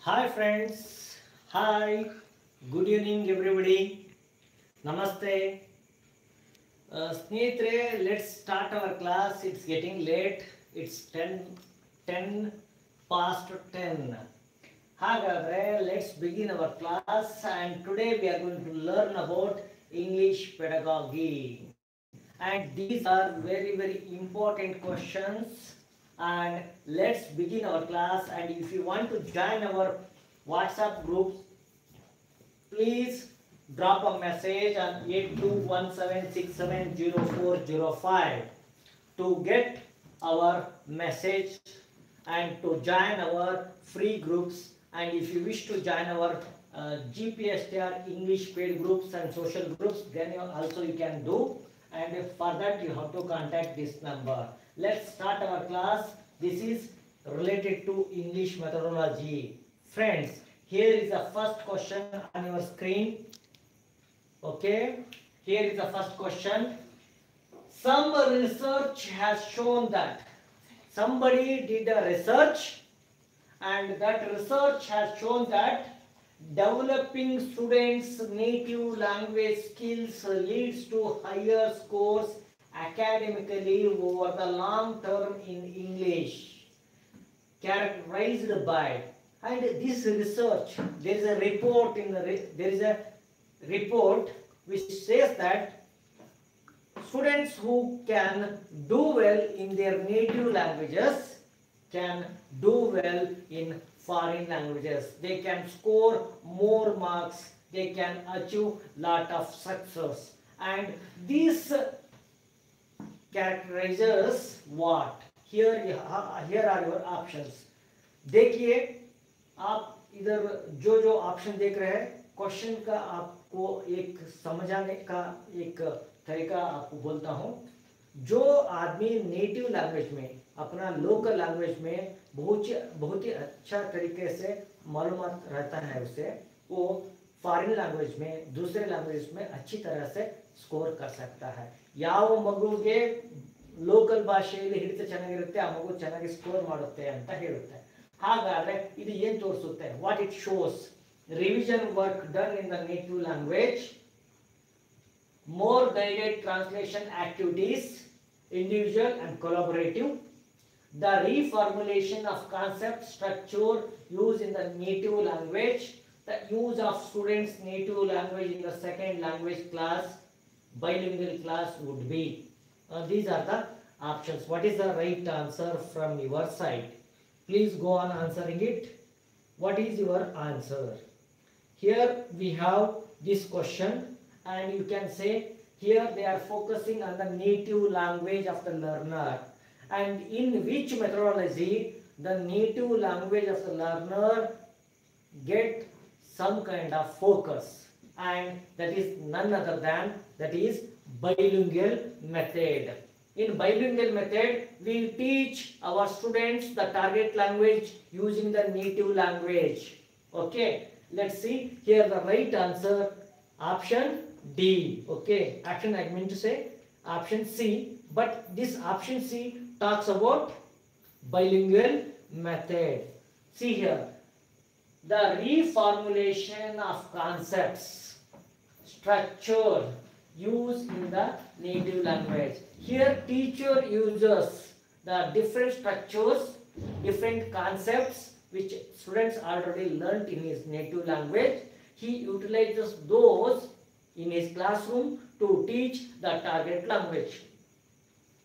Hi friends, hi, good evening everybody, namaste. Snehitre, let's start our class. It's getting late. It's 10 past 10. Hagadre, let's begin our class, and today we are going to learn about English pedagogy. And these are very important questions. And let's begin our class. And if you want to join our WhatsApp groups, please drop a message on 8217670405 to get our message and to join our free groups. And if you wish to join our GPSTR English paid groups and social groups, then you can do. And for that you have to contact this number. Let's start our class. This is related to English methodology. Friends, here is the first question on your screen. Okay, here is the first question. Some research has shown that somebody did a research, and that research has shown that developing students' native language skills leads to higher scores academically over the long term in English, characterized by. And this research, there is a report which says that students who can do well in their native languages can do well in foreign languages. They can score more marks. They can achieve lot of success. And this characterizes what? Here are your options. देखिए आप इधर जो option देख रहे हैं, question का आपको एक समझाने का एक तरीका आपको बोलता हूँ. जो आदमी नेटिव लैंग्वेज में, अपना लोकल लैंग्वेज में बहुत ही अच्छा तरीके से मालूमात रहता है उसे, वो फॉरेन लैंग्वेज में, दूसरे लैंग्वेज में अच्छी तरह से ಸ್ಕೋರ್ कर सकता है. ಯಾವ ಮಗುಗೆ ಲೋಕಲ್ ಭಾಷೆಯಲ್ಲಿ ಹಿಡಿತ ಚೆನ್ನಾಗಿರುತ್ತೆ, ಆ ಮಗು ಚೆನ್ನಾಗಿ ಸ್ಕೋರ್ ಮಾಡುತ್ತೆ ಅಂತ ಹೇಳುತ್ತೆ. ಹಾಗಾದ್ರೆ ಇದು ಏನು ತೋರಿಸುತ್ತೆ? What it shows? Revision work done in the native language, more guided translation activities, individual and collaborative, the reformulation of concept structure used in the native language, the use of students' native language in the second language class, bilingual class would be. These are the options. What is the right answer from your side? Please go on answering it. What is your answer? Here we have this question. And you can say here they are focusing on the native language of the learner, and in which methodology the native language of the learner get some kind of focus, and that is none other than that is bilingual method. In bilingual method we teach our students the target language using the native language. Okay, let's see here the right answer, option D. Okay, option I meant to say option C, but this option C talks about bilingual method. See here, the reformulation of concepts, structure used in the native language. Here teacher uses the different structures, different concepts which students already learnt in his native language. He utilizes those in his classroom to teach the target language.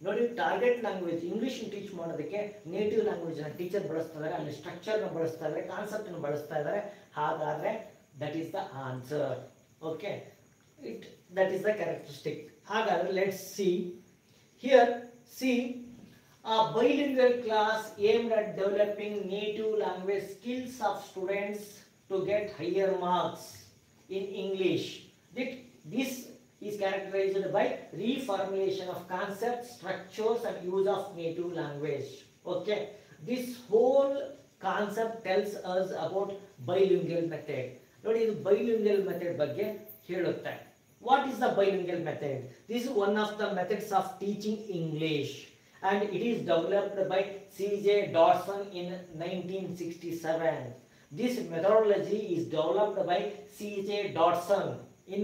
ನೋಡಿ, target language English teach ಮಾಡೋದಕ್ಕೆ native language ನ teacher ಬಳಸ್ತಾ ಇದ್ದಾರೆ, ಅಲ್ಲಿ structure ನ ಬಳಸ್ತಾ ಇದ್ದಾರೆ, concept ನ ಬಳಸ್ತಾ ಇದ್ದಾರೆ. ಹಾಗಾದ್ರೆ that is the answer. Okay, that is the characteristic. ಹಾಗಾದ್ರೆ let's see here. See a bilingual class aimed at developing native language skills of students to get higher marks in English. This is characterized by reformulation of concepts, structures and use of native language. Okay, this whole concept tells us about bilingual method. ನೋಡಿ, ಇದು bilingual method ಬಗ್ಗೆ ಹೇಳುತ್ತೆ. What is the bilingual method? This is one of the methods of teaching English, and it is developed by C.J. Dodson in 1967. This methodology is developed by C.J. Dodson in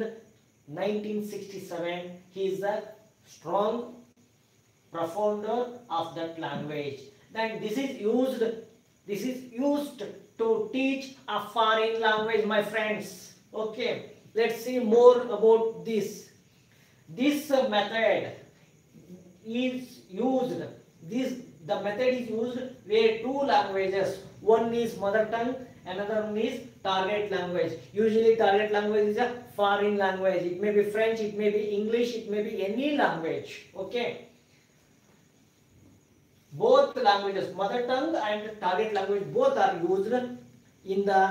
1967. He is a strong profounder of that language. Then this is used to teach a foreign language, my friends. Okay, let's see more about this. This method is used. The method is used where two languages. One is mother tongue, another one is target language. Usually target language is a foreign language. It may be French, it may be English, it may be any language. Okay. Both languages, mother tongue and target language, both are used in the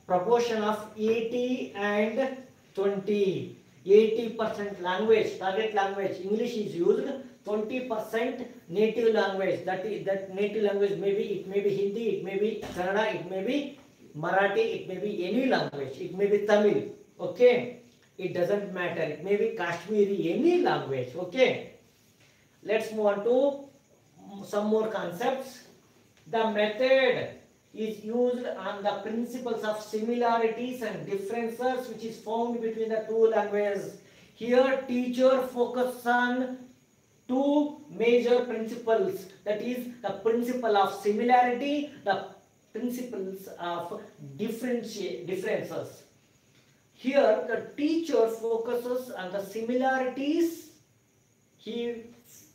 proportion of 80 and 20. 80% language, target language, English is used. 20% native language. That native language it may be Hindi, it may be Kannada, it may be Marathi, it may be any language, it may be Tamil. Okay, it doesn't matter. It may be Kashmiri, any language. Okay, let's move on to some more concepts. The method is used on the principles of similarities and differences which is found between the two languages. Here teacher focuses on two major principles, that is the principle of similarity, the principles of differences. Here the teacher focuses on the similarities he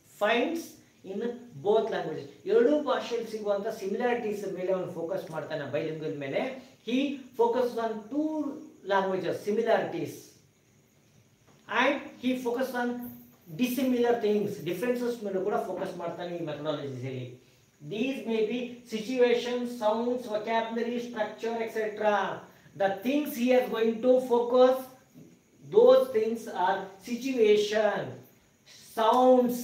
finds in both languages. ಎರಡು ಭಾಷೆಯಲ್ಲಿ ಸಿಗುವಂತ similarities ಮೇಲೆ ಅವನು focus ಮಾಡ್ತಾನೆ bilingual ಮೇಲೆ. He focuses on two languages similarities and he focuses on dissimilar things, differences ಮೇಲೆ ಕೂಡ focus ಮಾಡ್ತಾನೆ ಈ ಮೆಥಡಾಲಜೀಸ್ ಅಲ್ಲಿ. These may be situations, sounds, vocabulary, structure, etc. The things he is going to focus, those things are situation, sounds,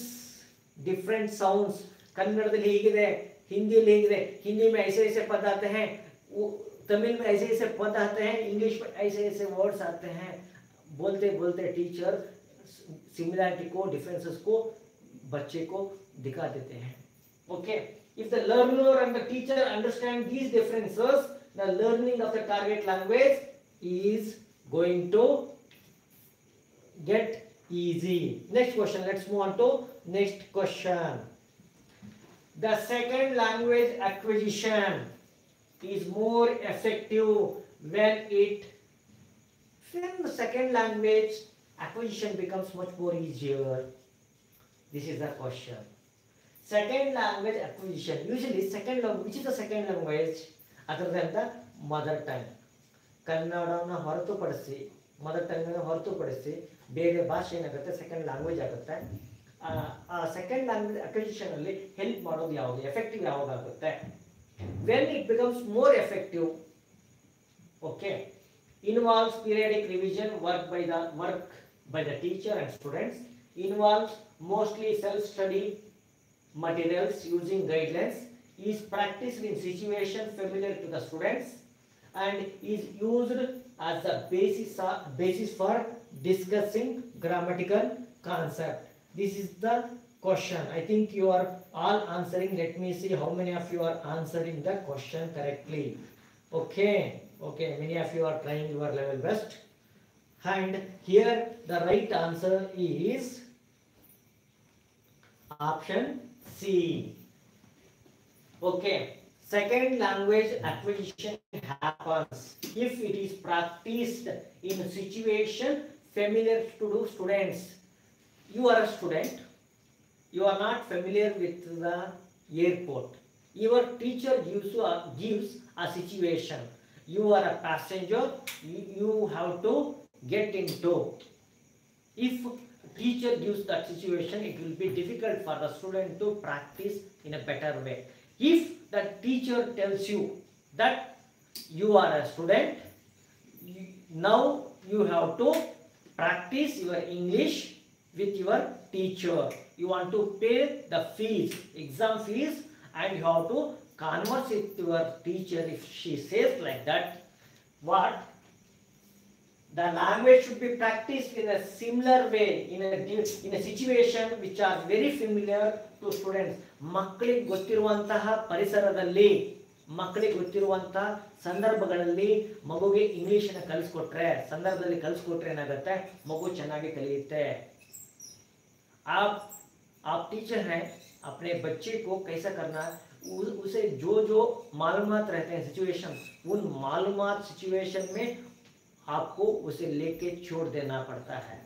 different sounds. कन्नड़ದಲ್ಲಿ ಹೇಗಿದೆ, हिंदी ಹೇಗಿದೆ, हिंदी में ऐसे ऐसे पद आते हैं, तमिल में ऐसे ऐसे पद आते हैं, इंग्लिश में ऐसे ऐसे वर्ड्स आते हैं. बोलते बोलते टीचर सिमिलरिटी को, डिफरेंसेस को बच्चे को दिखा देते हैं. Okay, if the learner and the teacher understand these differences, the learning of the target language is going to get easy. Next question, let's move on to next question. The second language acquisition is more effective when the second language acquisition becomes much more easier. This is the question. Second language acquisition. Usually second language, which is the second language other than the mother tongue? ಕನ್ನಡನ ಹೊರತುಪಡಿಸಿ, mother tongue ಹೊರತುಪಡಿಸಿ ಬೇರೆ ಭಾಷೆ ಏನಾಗುತ್ತೆ second language ಆಗುತ್ತೆ. ಆ second language acquisition ಅಲ್ಲಿ help ಮಾಡೋದು ಯಾವುದು, ಎಫೆಕ್ಟಿವ್ ಯಾವಾಗ ಆಗುತ್ತೆ? When it becomes more effective, okay, involves periodic revision, work by the teacher and students, involves mostly self-study materials using guidelines, is practiced in situations familiar to the students, and is used as the basis for discussing grammatical concept. This is the question. I think you are all answering. Let me see how many of you are answering the question correctly. Okay, many of you are trying your level best. And here the right answer is option C. Okay, second language acquisition happens if it is practiced in a situation familiar to students. You are a student, you are not familiar with the airport. Your teacher gives a situation. You are a passenger, you have to get into. If teacher gives that situation, it will be difficult for the student to practice in a better way. If the teacher tells you that you are a student, now you have to practice your English with your teacher. You want to pay the fees, exam fees, and you have to converse with your teacher. If she says like that, what? The language should be practiced in a similar way, in a situation which are very familiar to students. ಮಕ್ಕಳಿಗೆ ಗೊತ್ತಿರುವಂತಹ ಪರಿಸರದಲ್ಲಿ ಮಕ್ಕಳಿಗೆ ಗೊತ್ತಿರುವಂತ ಸಂದರ್ಭಗಳಲ್ಲಿ ಮಗುಗೆ English ನ ಸಂದರ್ಭದಲ್ಲಿ ಕಲಿಸ್ಕೊಟ್ರೆ ಏನಾಗುತ್ತೆ, ಮಗು ಚೆನ್ನಾಗಿ ಕಲಿಯುತ್ತೆ. आप टीचर हैं, अपने बच्चे को कैसा करना, उसे जो जो मालूमात रहते हैं सिचुएशन, उन मालूमात सिचुएशन में आपको उसे लेके छोड़ देना पड़ता है.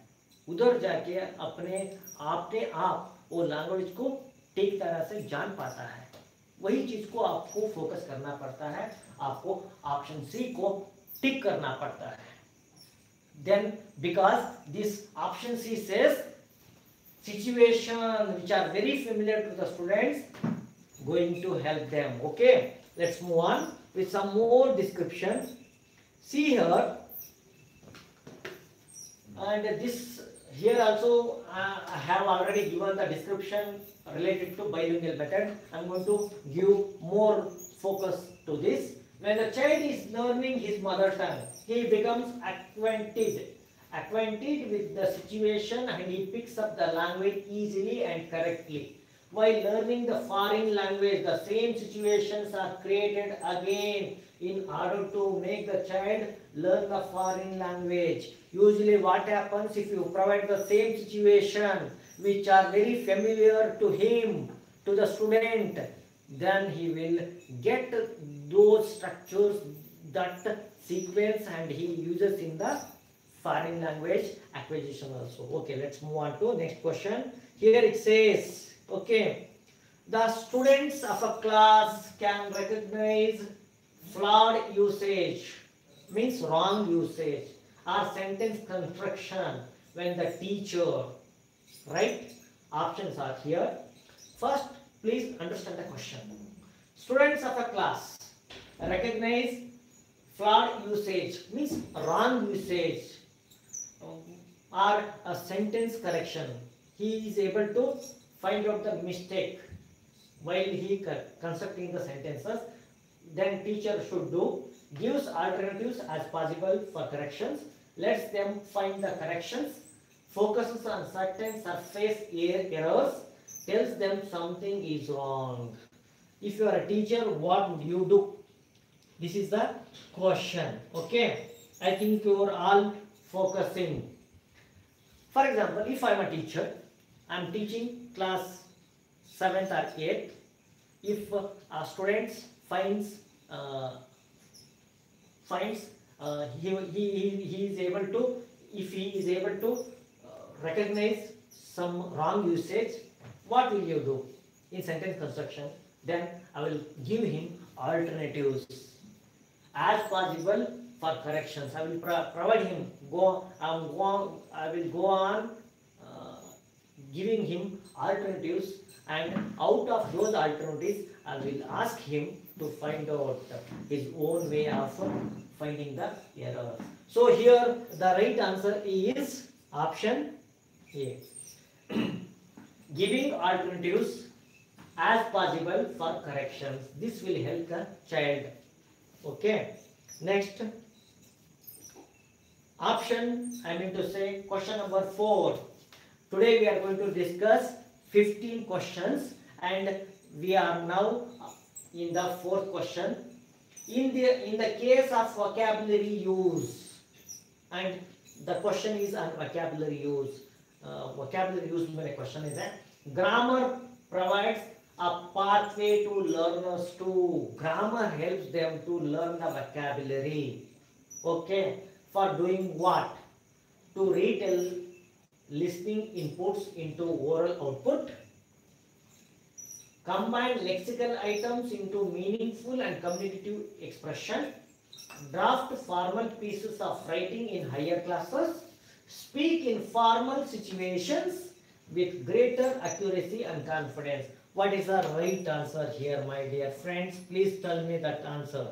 उधर जाके अपने आप वो लैंग्वेज को ठीक तरह से जान पाता है. वही चीज को आपको फोकस करना पड़ता है. आपको ऑप्शन सी को टिक करना पड़ता है. Then because this option C says situation which are very familiar to the students, going to help them. Okay, let's move on with some more description. See here, and this here also I have already given the description related to bilingual method. I'm going to give more focus to this. When the child is learning his mother tongue, he becomes acquainted with the situation and he picks up the language easily and correctly. While learning the foreign language, the same situations are created again in order to make the child learn the foreign language. Usually what happens, if you provide the same situation which are very familiar to him, to the student, then he will get those structures, that sequence, and he uses in the foreign language acquisition also. Okay, let's move on to next question. Here it says, okay, the students of a class can recognize flawed usage, means wrong usage, or sentence construction when the teacher, right? Options are here. First, please understand the question. Students of a class recognize flawed usage, means wrong usage, or a sentence correction. He is able to find out the mistake while he constructing the sentences. Then teacher should do, gives alternatives as possible for corrections, lets them find the corrections, focuses on certain surface errors, tells them something is wrong. If you are a teacher, what would you do? This is the question. Okay, I think you are all focusing. For example, if I am a teacher, I am teaching class 7th or 8th. If a student finds he is able to, if he is able to recognize some wrong usage, what will you do in sentence construction? Then I will give him alternatives as possible for corrections. I will provide him I will go on giving him alternatives, and out of those alternatives I will ask him to find out his own way of finding the error. So here the right answer is option A. Giving alternatives as possible for corrections. This will help the child. Okay, next option, I mean to say question number 4. Today we are going to discuss 15 questions, and we are now in the 4th question. In the case of vocabulary use, and the question is on vocabulary use. Vocabulary use में question is that grammar provides a pathway to learners to. Grammar helps them to learn the vocabulary. Okay, for doing what? To retell listening inputs into oral output, combine lexical items into meaningful and communicative expression, draft formal pieces of writing in higher classes, speak in formal situations with greater accuracy and confidence. What is the right answer here, my dear friends? Please tell me that answer.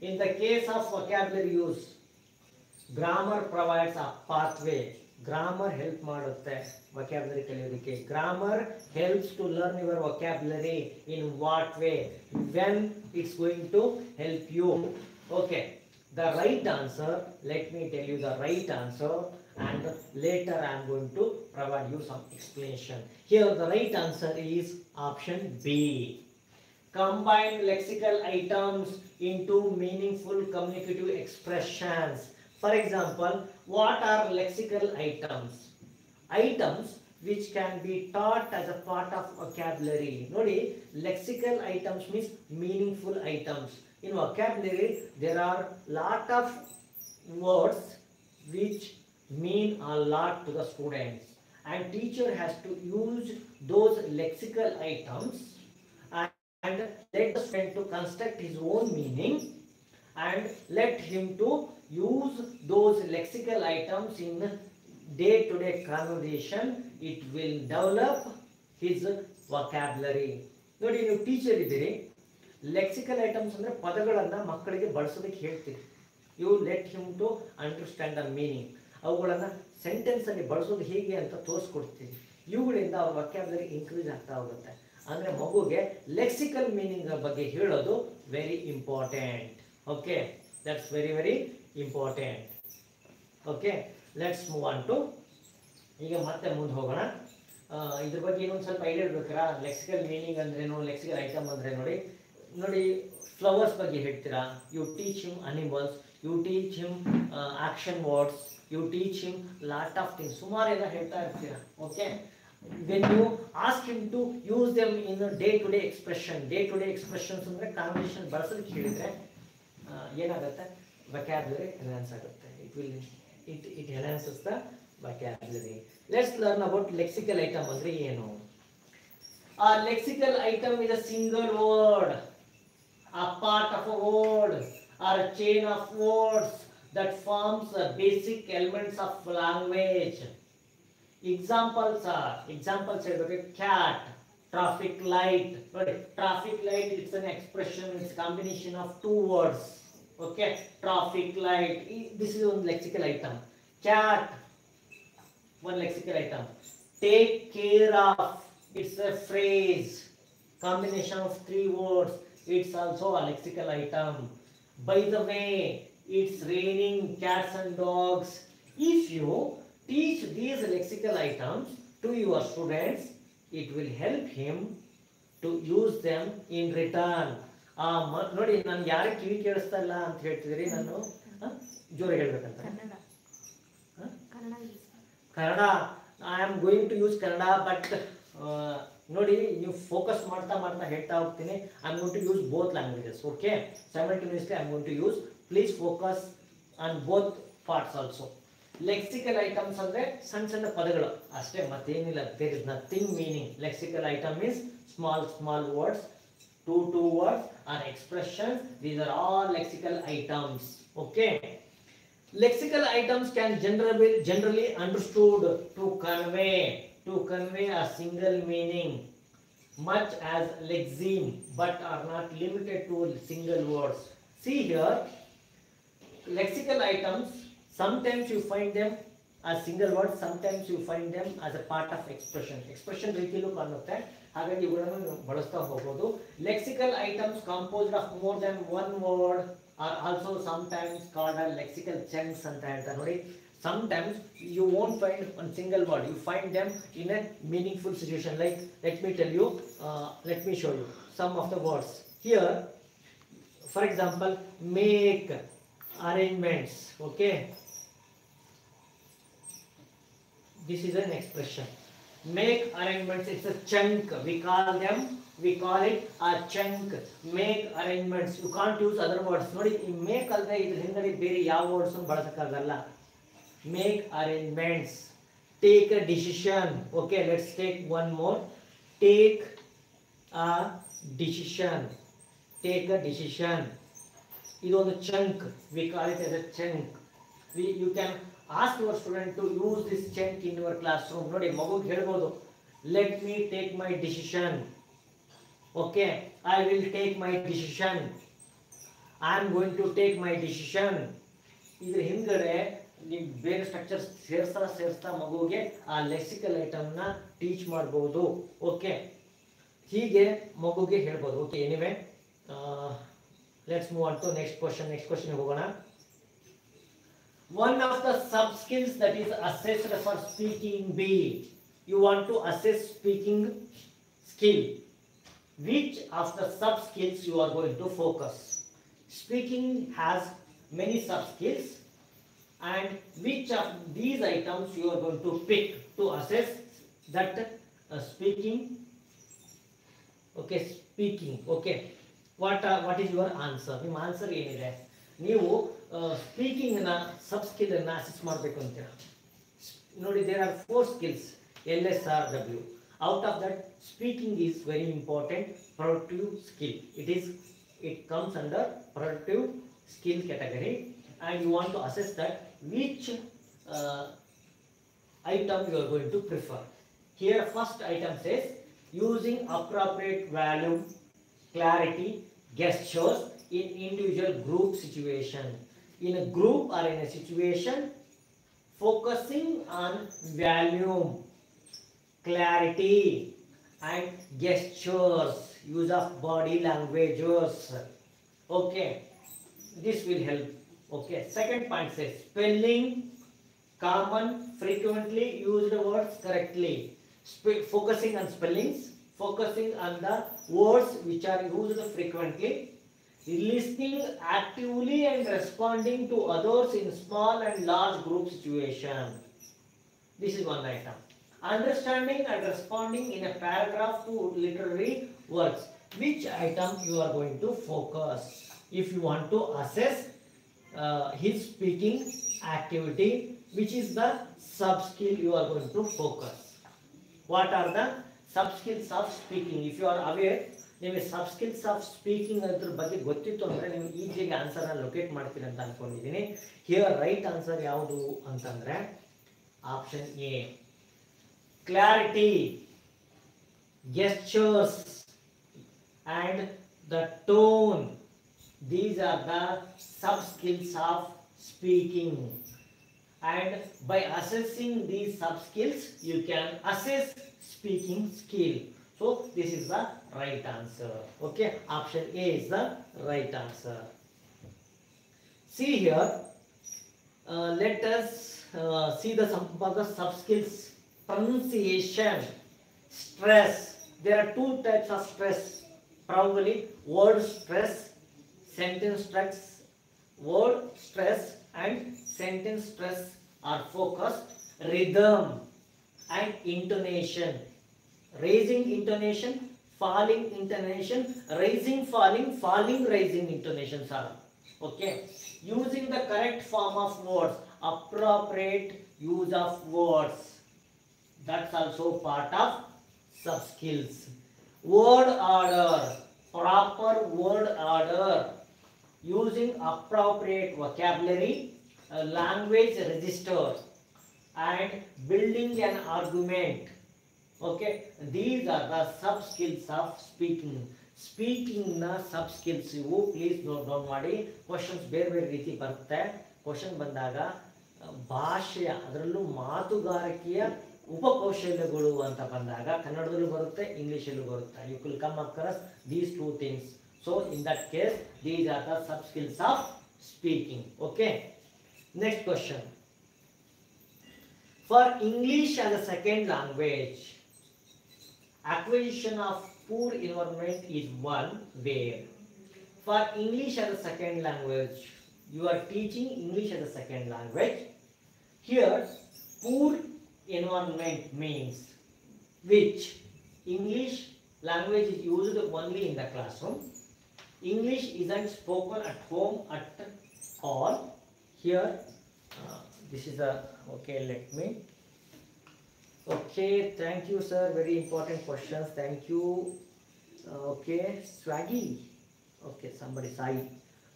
In the case of vocabulary use, grammar provides a pathway. Grammar help ಮಾಡುತ್ತೆ vocabulary ಕಲಿಯೋದಕ್ಕೆ. Grammar helps to learn your vocabulary. In what way? When it's going to help you. Okay, the right answer, let me tell you the right answer, and later I am going to provide you some explanation. Here the right answer is option B. combine lexical items into meaningful communicative expressions. For example, what are lexical items? Items which can be taught as a part of vocabulary. Nodi, lexical items means meaningful items. In vocabulary, there are lot of words which mean a lot to the students, and teacher has to use those lexical items and let the student to construct his own meaning, and let him to use those lexical items in day-to-day conversation. It will develop his vocabulary. ನೋಡಿ, ನೀವು teacher ಇದ್ದೀರಿ, lexical items ಅಂದ್ರೆ ಪದಗಳನ್ನು ಮಕ್ಕಳಿಗೆ ಬಳಸೋದಕ್ಕೆ ಹೇಳ್ತೀರಿ. You let him to understand the meaning. ಅವುಗಳನ್ನು sentence ಅಲ್ಲಿ ಬಳಸೋದು ಹೇಗೆ ಅಂತ ತೋರಿಸ್ಕೊಡ್ತೀವಿ. ಇವುಗಳಿಂದ ಅವ್ರ ವೊಕ್ಯಾಬ್ಯುಲರಿ ಇನ್ಕ್ರೀಸ್ ಆಗ್ತಾ ಹೋಗುತ್ತೆ. ಅಂದ್ರೆ ಮಗುಗೆ ಲೆಕ್ಸಿಕಲ್ ಮೀನಿಂಗ್ ಬಗ್ಗೆ ಹೇಳೋದು very important. Okay, that's very very important. Okay, let's move on to, ಈಗ ಮತ್ತೆ ಮುಂದೆ ಹೋಗೋಣ. ಇದ್ರ ಬಗ್ಗೆ ಇನ್ನೊಂದು ಸ್ವಲ್ಪ ಐಡಿಯಾ ಇರ್ಬೇಕಾ? ಲೆಕ್ಸಿಕಲ್ ಮೀನಿಂಗ್ ಅಂದ್ರೇನು, ಲೆಕ್ಸಿಕಲ್ ಐಟಮ್ ಅಂದ್ರೆ ನೋಡಿ ಫ್ಲವರ್ಸ್ ಬಗ್ಗೆ ಹೇಳ್ತೀರಾ, you teach him animals, you teach him action words, you teach him lot of things, ಸುಮಾರೆಲ್ಲ ಹೇಳ್ತಾ ಇರ್ತೀರಾ. Okay, when you ask him to use them in day to day expressions ಅಂದ್ರೆ conversation ಬಳಸೋದಕ್ಕೆ ಹೇಳಿದ್ರೆ ಏನಾಗುತ್ತೆ? vocabulary enhance ಆಗುತ್ತೆ. it enhances the vocabulary. Let's learn about lexical item ಅಂದ್ರೆ ಏನು. A lexical item is a single word, a part of a word, or a chain of words that forms the basic elements of language. Examples are cat, traffic light. Traffic light, it's an expression, it's a combination of two words. Okay, traffic light, this is one lexical item. Cat, one lexical item. Take care of, it's a phrase, combination of three words, it's also a lexical item. By the way, it's raining cats and dogs. If you teach these lexical items to your students, it will help him to use them in return. ನೋಡಿ, ನಾನು ಯಾರು ಕಿವಿ ಕೇಳಿಸ್ತಾ ಇಲ್ಲ ಅಂತ ಹೇಳ್ತಿದ್ರಿ, ನಾನು ಜೋರ ಹೇಳ್ಬೇಕಂತ. Kannada, I am going to use Kannada, but ನೋಡಿ ನೀವು ಫೋಕಸ್ ಮಾಡ್ತಾ ಹೇಳ್ತಾ ಹೋಗ್ತೀನಿ. I am going to use both languages. Okay, simultaneously I am going to use. Please focus on both parts also. Lexical items ಅಂದ್ರೆ ಸಣ್ಣ ಪದಗಳು ಅಷ್ಟೇ, ಮತ್ತೇನಿಲ್ಲ. There is nothing meaning. Lexical item is small words, two words or expressions. These are all lexical items. Okay, lexical items can generally understood to convey a single meaning, much as lexeme, but are not limited to single words. See here, lexical items, sometimes you find them as single words, sometimes you find them as a part of expression ರೀತಿಯಲ್ಲೂ ಕಾಣುತ್ತೆ. ಹಾಗಾಗಿ ಇವುಗಳನ್ನು ಬಳಸ್ತಾ ಹೋಗೋದು. Lexical items composed of more than one word are also sometimes called a lexical chunks ಅಂತ ಹೇಳ್ತಾರೆ. ನೋಡಿ, sometimes you won't find one single word, you find them in a meaningful situation. Like let me show you some of the words here. For example, make arrangements. Okay, this is an expression. Make arrangements, it's a chunk. We call it a chunk. Make arrangements. You can't use other words. ನೋಡಿ, ಈ make ಅಲ್ಲದೆ ಇದ್ರ ಹಿಂದೆ ಬೇರೆ ಯಾವ words ಬಳಸಕ್ಕಾಗಲ್ಲ. Make arrangements. Take a decision. Okay, let's take one more. Take a decision. ಇದು ಒಂದು chunk. We call it as a chunk. You can ask your student to use this chunk in your classroom. ನೋಡಿ, ಮಗುಗೆ ಹೇಳ್ಬೋದು, let me take my decision. Okay, I will take my decision. I am going to take my decision. ಇದ್ರ ಹಿಂದ್ಗಡೆ ನೀವು ಬೇರೆ structures ಸೇರಿಸ್ತಾ ಮಗುಗೆ ಆ ಲೆಕ್ಸಿಕಲ್ ಐಟಮ್ ನ ಟೀಚ್ ಮಾಡಬಹುದು. ಓಕೆ, ಹೀಗೆ ಮಗುಗೆ ಹೇಳ್ಬೋದು. Okay, anyway, let's move on to next question ಹೋಗೋಣ. One of the sub skills that is assessed for speaking bee. You want to assess speaking skill. which of the sub skills you are going to focus. Speaking has many sub skills, and which of these items you are going to pick to assess that speaking. Okay, speaking. Okay, what is your answer? ನಿಮ್ಮ answer ಏನಿದೆ? ನೀವು speaking ನ ಸಬ್ skill ಅನ್ನು assess ಮಾಡಬೇಕು ಅಂತೀರಾ. ನೋಡಿ, there are 4 skills, LSRW. Out of that, speaking is very important productive skill. It comes under productive skill category, and you want to assess that which item you are going to prefer. Here first item says using appropriate volume, clarity, gestures in individual group situation. In a group or in a situation, focusing on volume, clarity and gestures, use of body languages. Okay, this will help. Okay, second point says spelling common frequently used words correctly. Focusing on spellings, focusing on the words which are used frequently, listening actively and responding to others in small and large group situation. This is one item. Understanding and responding in a paragraph to literary works. Which item you are going to focus if you want to assess his speaking activity? Which is the sub skill you are going to focus? What are the sub skills of speaking? If you are aware, ನಿಮಗೆ ಸಬ್ skills of speaking ಅದ್ರ ಬಗ್ಗೆ ಗೊತ್ತಿತ್ತು ಅಂದರೆ ನೀವು ಈಸಿಯಾಗಿ ಆನ್ಸರ್ನ locate ಮಾಡ್ತೀರಿ ಅಂತ ಅನ್ಕೊಂಡಿದ್ದೀನಿ. ಹಿಯರ್ ರೈಟ್ ಆನ್ಸರ್ ಯಾವುದು ಅಂತಂದ್ರೆ option A, clarity, gestures and the tone. These are the sub skills of speaking, and by assessing these sub skills you can assess speaking skill. So this is the right answer. Okay, option A is the right answer. See here, let us see some of the sub skills. Pronunciation, stress. There are 2 types of stress, probably word stress, sentence stress. Word stress and sentence stress are focused. Rhythm and intonation, raising intonation, falling intonation, raising falling, falling raising intonations are okay. Using the correct form of words, appropriate use of words, that's also part of sub skills. Word order, proper word order, using appropriate vocabulary, language register and building an argument. Okay, these are the sub skills of speaking. Speaking na sub skills ivu. Please note down ಮಾಡಿ. Questions ಬೇರೆ ಬೇರೆ ರೀತಿ ಬರುತ್ತೆ. Question ಬಂದಾಗ ಭಾಷೆಯ ಅದರಲ್ಲೂ ಮಾತುಗಾರಿಕೆಯ ಉಪಕೌಶಲ್ಯಗಳು ಅಂತ ಬಂದಾಗ ಕನ್ನಡದಲ್ಲೂ ಬರುತ್ತೆ, ಇಂಗ್ಲಿಷಲ್ಲೂ ಬರುತ್ತೆ. You will come across these 2 things. So in that case, these are the sub skills of speaking. Okay, next question. For English as a second language, acquisition of poor environment is one where. For English as a second language, you are teaching English as a second language. Here, poor environment means which English language is used only in the classroom. English isn't spoken at home at all. Here, this is a okay. Let me. Okay, thank you, sir. Very important questions. Thank you. Okay, Swaggy. Okay, somebody Sai.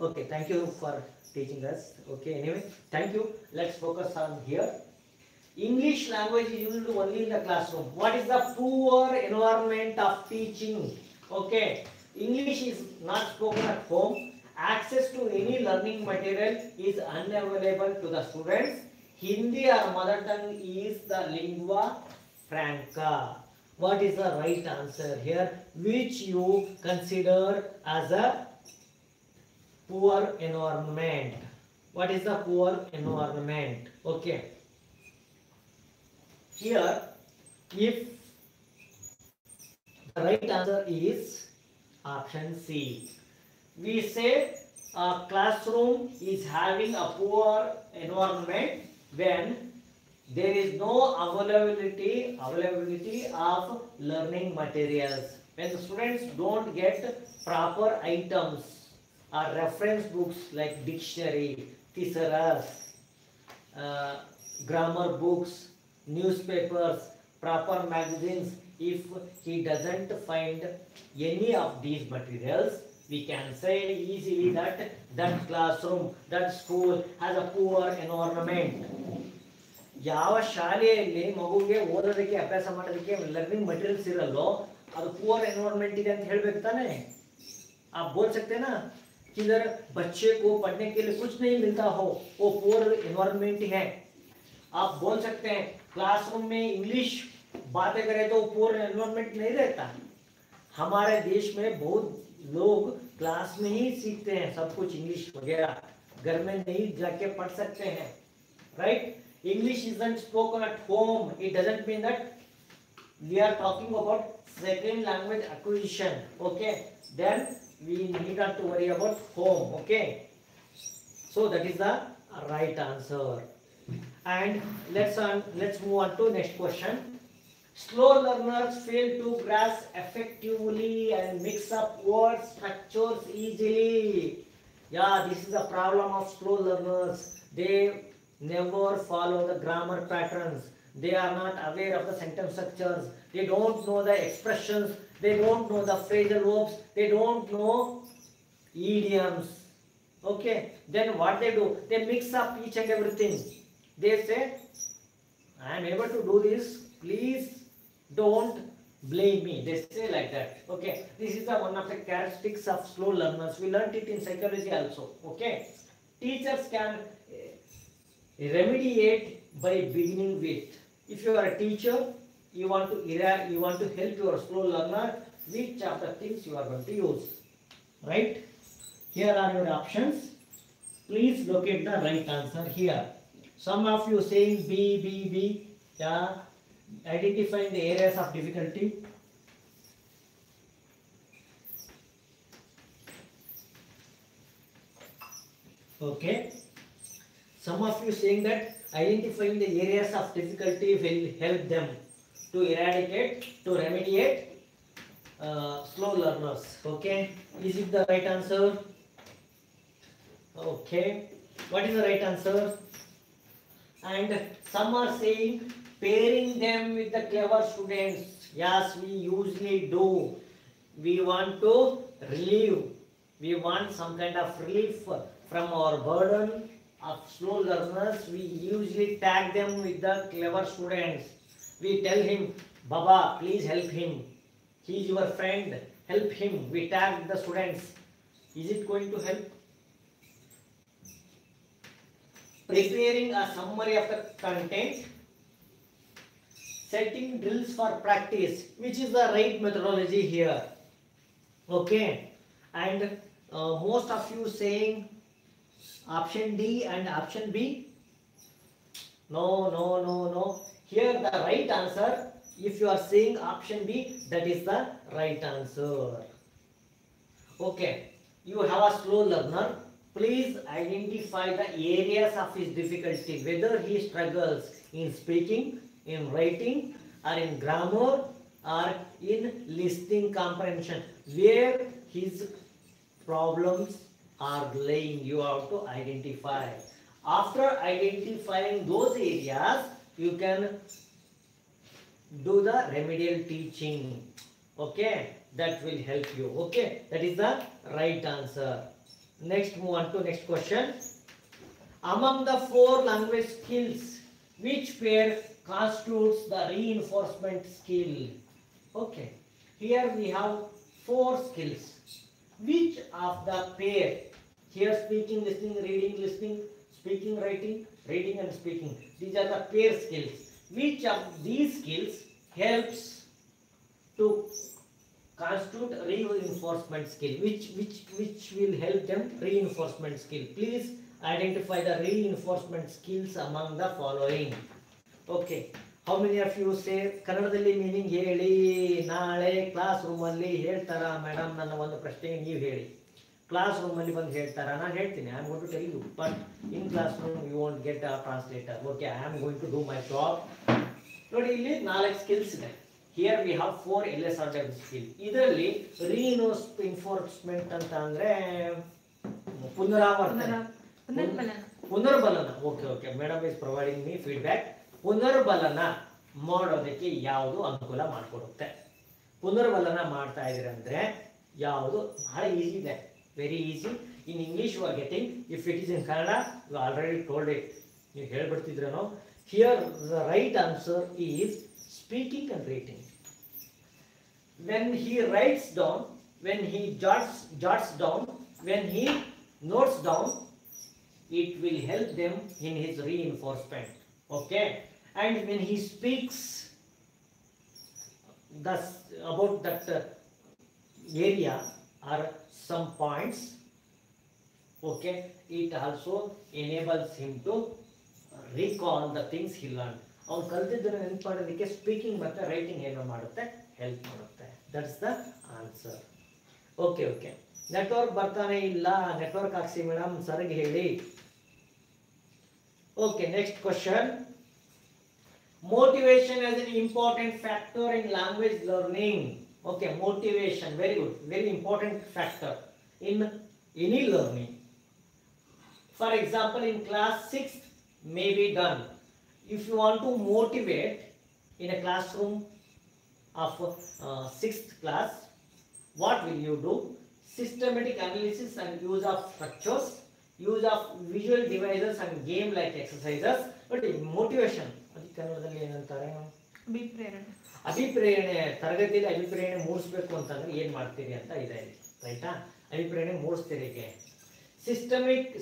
Okay, thank you for teaching us. Okay, anyway, thank you. Let's focus on here. English language is used only in the classroom. What is the poor environment of teaching? Okay, English is not spoken at home. Access to any learning material is unavailable to the students. Hindi or mother tongue is the lingua franca. What is the right answer here? Which you consider as a poor environment? What is the poor environment? Okay. Here, if the right answer is Option C. We say a classroom is having a poor environment when there is no availability of learning materials. When the students don't get proper items or reference books like dictionary, thesaurus, grammar books, newspapers, proper magazines, if he doesn't find any of these materials, we can say easily that that classroom, that school has a poor environment. ಯಾವ ಶಾಲೆಯಲ್ಲಿ ಮಗುಗೆ ಓದೋದಕ್ಕೆ ಅಭ್ಯಾಸ ಮಾಡೋದಕ್ಕೆ learning materials ಇರಲ್ಲೋ ಅದು poor environment ಇದೆ ಅಂತ ಹೇಳಬೇಕು ತಾನೆ. आप बोल सकते हैं ना किधर बच्चे को पढ़ने के लिए कुछ नहीं मिलता हो वो पूर एनवायरमेंट है. आप बोल सकते हैं क्लासरूम में इंग्लिश बातें करें तो पूर एनवायरमेंट नहीं रहता. हमारे देश में बहुत लोग क्लास में ही सीखते हैं सब कुछ इंग्लिश वगैरह, घर में नहीं जाके पढ़ सकते हैं. Right? English isn't spoken at home. It doesn't mean that we are talking about second language acquisition. Okay, then we need not to worry about home. Okay, so that is the right answer. And let's move on to next question. Slow learners fail to grasp effectively and mix up word structures easily. Yeah, this is the problem of slow learners. They never follow the grammar patterns. They are not aware of the sentence structures. They don't know the expressions. They don't know the phrasal verbs. They don't know idioms. Okay, then what they do? They mix up each and everything. They say, I am able to do this, please don't blame me. They say like that. Okay, this is the one of the characteristics of slow learners. We learned it in psychology also. Okay, teachers can remediate by beginning with. If you are a teacher, you want to help your slow learner, which of the things you are going to use? Right? Here are your options. Please locate the right answer here. Some of you saying B. Yeah, identifying the areas of difficulty. Okay. Some of you saying that identifying the areas of difficulty will help them to eradicate, to remediate slow learners. Okay, is it the right answer? Okay, what is the right answer? And some are saying pairing them with the clever students. Yes, we usually do. We want to relieve. We want some kind of relief from our burden of slow learners. We usually tag them with the clever students. We tell him, Baba, please help him. He is your friend. Help him. We tag the students. Is it going to help? Preparing a summary of the content. Setting drills for practice. Which is the right methodology here? Okay. And most of you saying option D and option B. No. Here the right answer, if you are saying option B, that is the right answer. Okay, you have a slow learner. Please identify the areas of his difficulty, whether he struggles in speaking, in writing, or in grammar, or in listening comprehension. Where his problems are laying, you have to identify. After identifying those areas, you can do the remedial teaching. Okay, that will help you. Okay, that is the right answer. Next, move on to next question. Among the 4 language skills, which pair constitutes the reinforcement skill? Okay, here we have 4 skills. Which of the pair? Here speaking, listening, reading, listening, speaking, writing, reading and speaking. These are the pair skills. Which of these skills helps to constitute reinforcement skill? Which will help them reinforcement skill? Please identify the reinforcement skills among the following. Okay. How many of you say ಕನ್ನಡದಲ್ಲಿ meaning ಹೇಳಿ, ನಾಳೆ class ರೂಮಲ್ಲಿ ಹೇಳ್ತಾರಾ madam ನನ್ನ ಒಂದು ಪ್ರಶ್ನೆಗೆ ನೀವು ಹೇಳಿ. ಕ್ಲಾಸ್ ರೂಮಲ್ಲಿ ಬಂದು ಹೇಳ್ತಾರಾ? ನಾನು ಹೇಳ್ತೀನಿ, I am going to tell you, but in classroom you won't get a translator. Okay, I am going to do my job. ನೋಡಿ, ಇಲ್ಲಿ 4 ಸ್ಕಿಲ್ಸ್ ಇದೆ. Here we have 4 LS object skill. ಇದರಲ್ಲಿ reinforcement ಅಂತ ಅಂದ್ರೆ ಪುನರಾವರ್ತನೆ, ಪುನರ್ಬಲನ. Okay, madam is providing me feedback. ಪುನರ್ಬಲನ ಮಾಡೋದಕ್ಕೆ ಯಾವುದು ಅನುಕೂಲ ಮಾಡಿಕೊಡುತ್ತೆ? ಪುನರ್ಬಲನ ಮಾಡ್ತಾ ಇದ್ದೀರಿ ಅಂದ್ರೆ ಯಾವುದು? ಬಹಳ ಈಸಿ ಇದೆ, very easy. In English you are getting, if it is in Kannada you already told it. ನೀವು ಹೇಳ್ಬಿಡ್ತಿದ್ರೇನೋ. Here the right answer is speaking and reading. When he writes down, when he jots down, when he notes down, it will help them in his reinforcement. Okay, and when he speaks thus about that area or some points, okay, it also enables him to recall the things he learned. ಅವನು ಕಲ್ತಿದ್ದನ್ನು ನೆನಪು ಮಾಡೋದಕ್ಕೆ speaking ಮತ್ತು writing ಏನು ಮಾಡುತ್ತೆ? Help ಮಾಡುತ್ತೆ. That's the answer. Okay, network ಬರ್ತಾನೆ ಇಲ್ಲ, network ಹಾಕ್ಸಿ ಮೇಡಮ್, ಸರ್ಗೆ ಹೇಳಿ. Okay, next question. Motivation as an important factor in language learning. Okay, motivation, very good, very important factor in any learning. For example, in class 6 may be done. If you want to motivate in a classroom of 6th class, what will you do? Systematic analysis and use of structures, use of visual devices and game like exercises. But motivation ಅದಕ್ಕೆ ಕನ್ನಡದಲ್ಲಿ ಏನಂತಾರೆ? ಅಭಿಪ್ರೇರಣೆ. ತರಗತಿಯಲ್ಲಿ ಅಭಿಪ್ರೇರಣೆ ಮೂಡಿಸಬೇಕು ಅಂತಂದ್ರೆ ಏನ್ ಮಾಡ್ತೀರಿ ಅಂತ ಇದೆ, ರೈಟಾ? ಅಭಿಪ್ರೇರಣೆ ಮೂಡಿಸ್ತೀರಿ.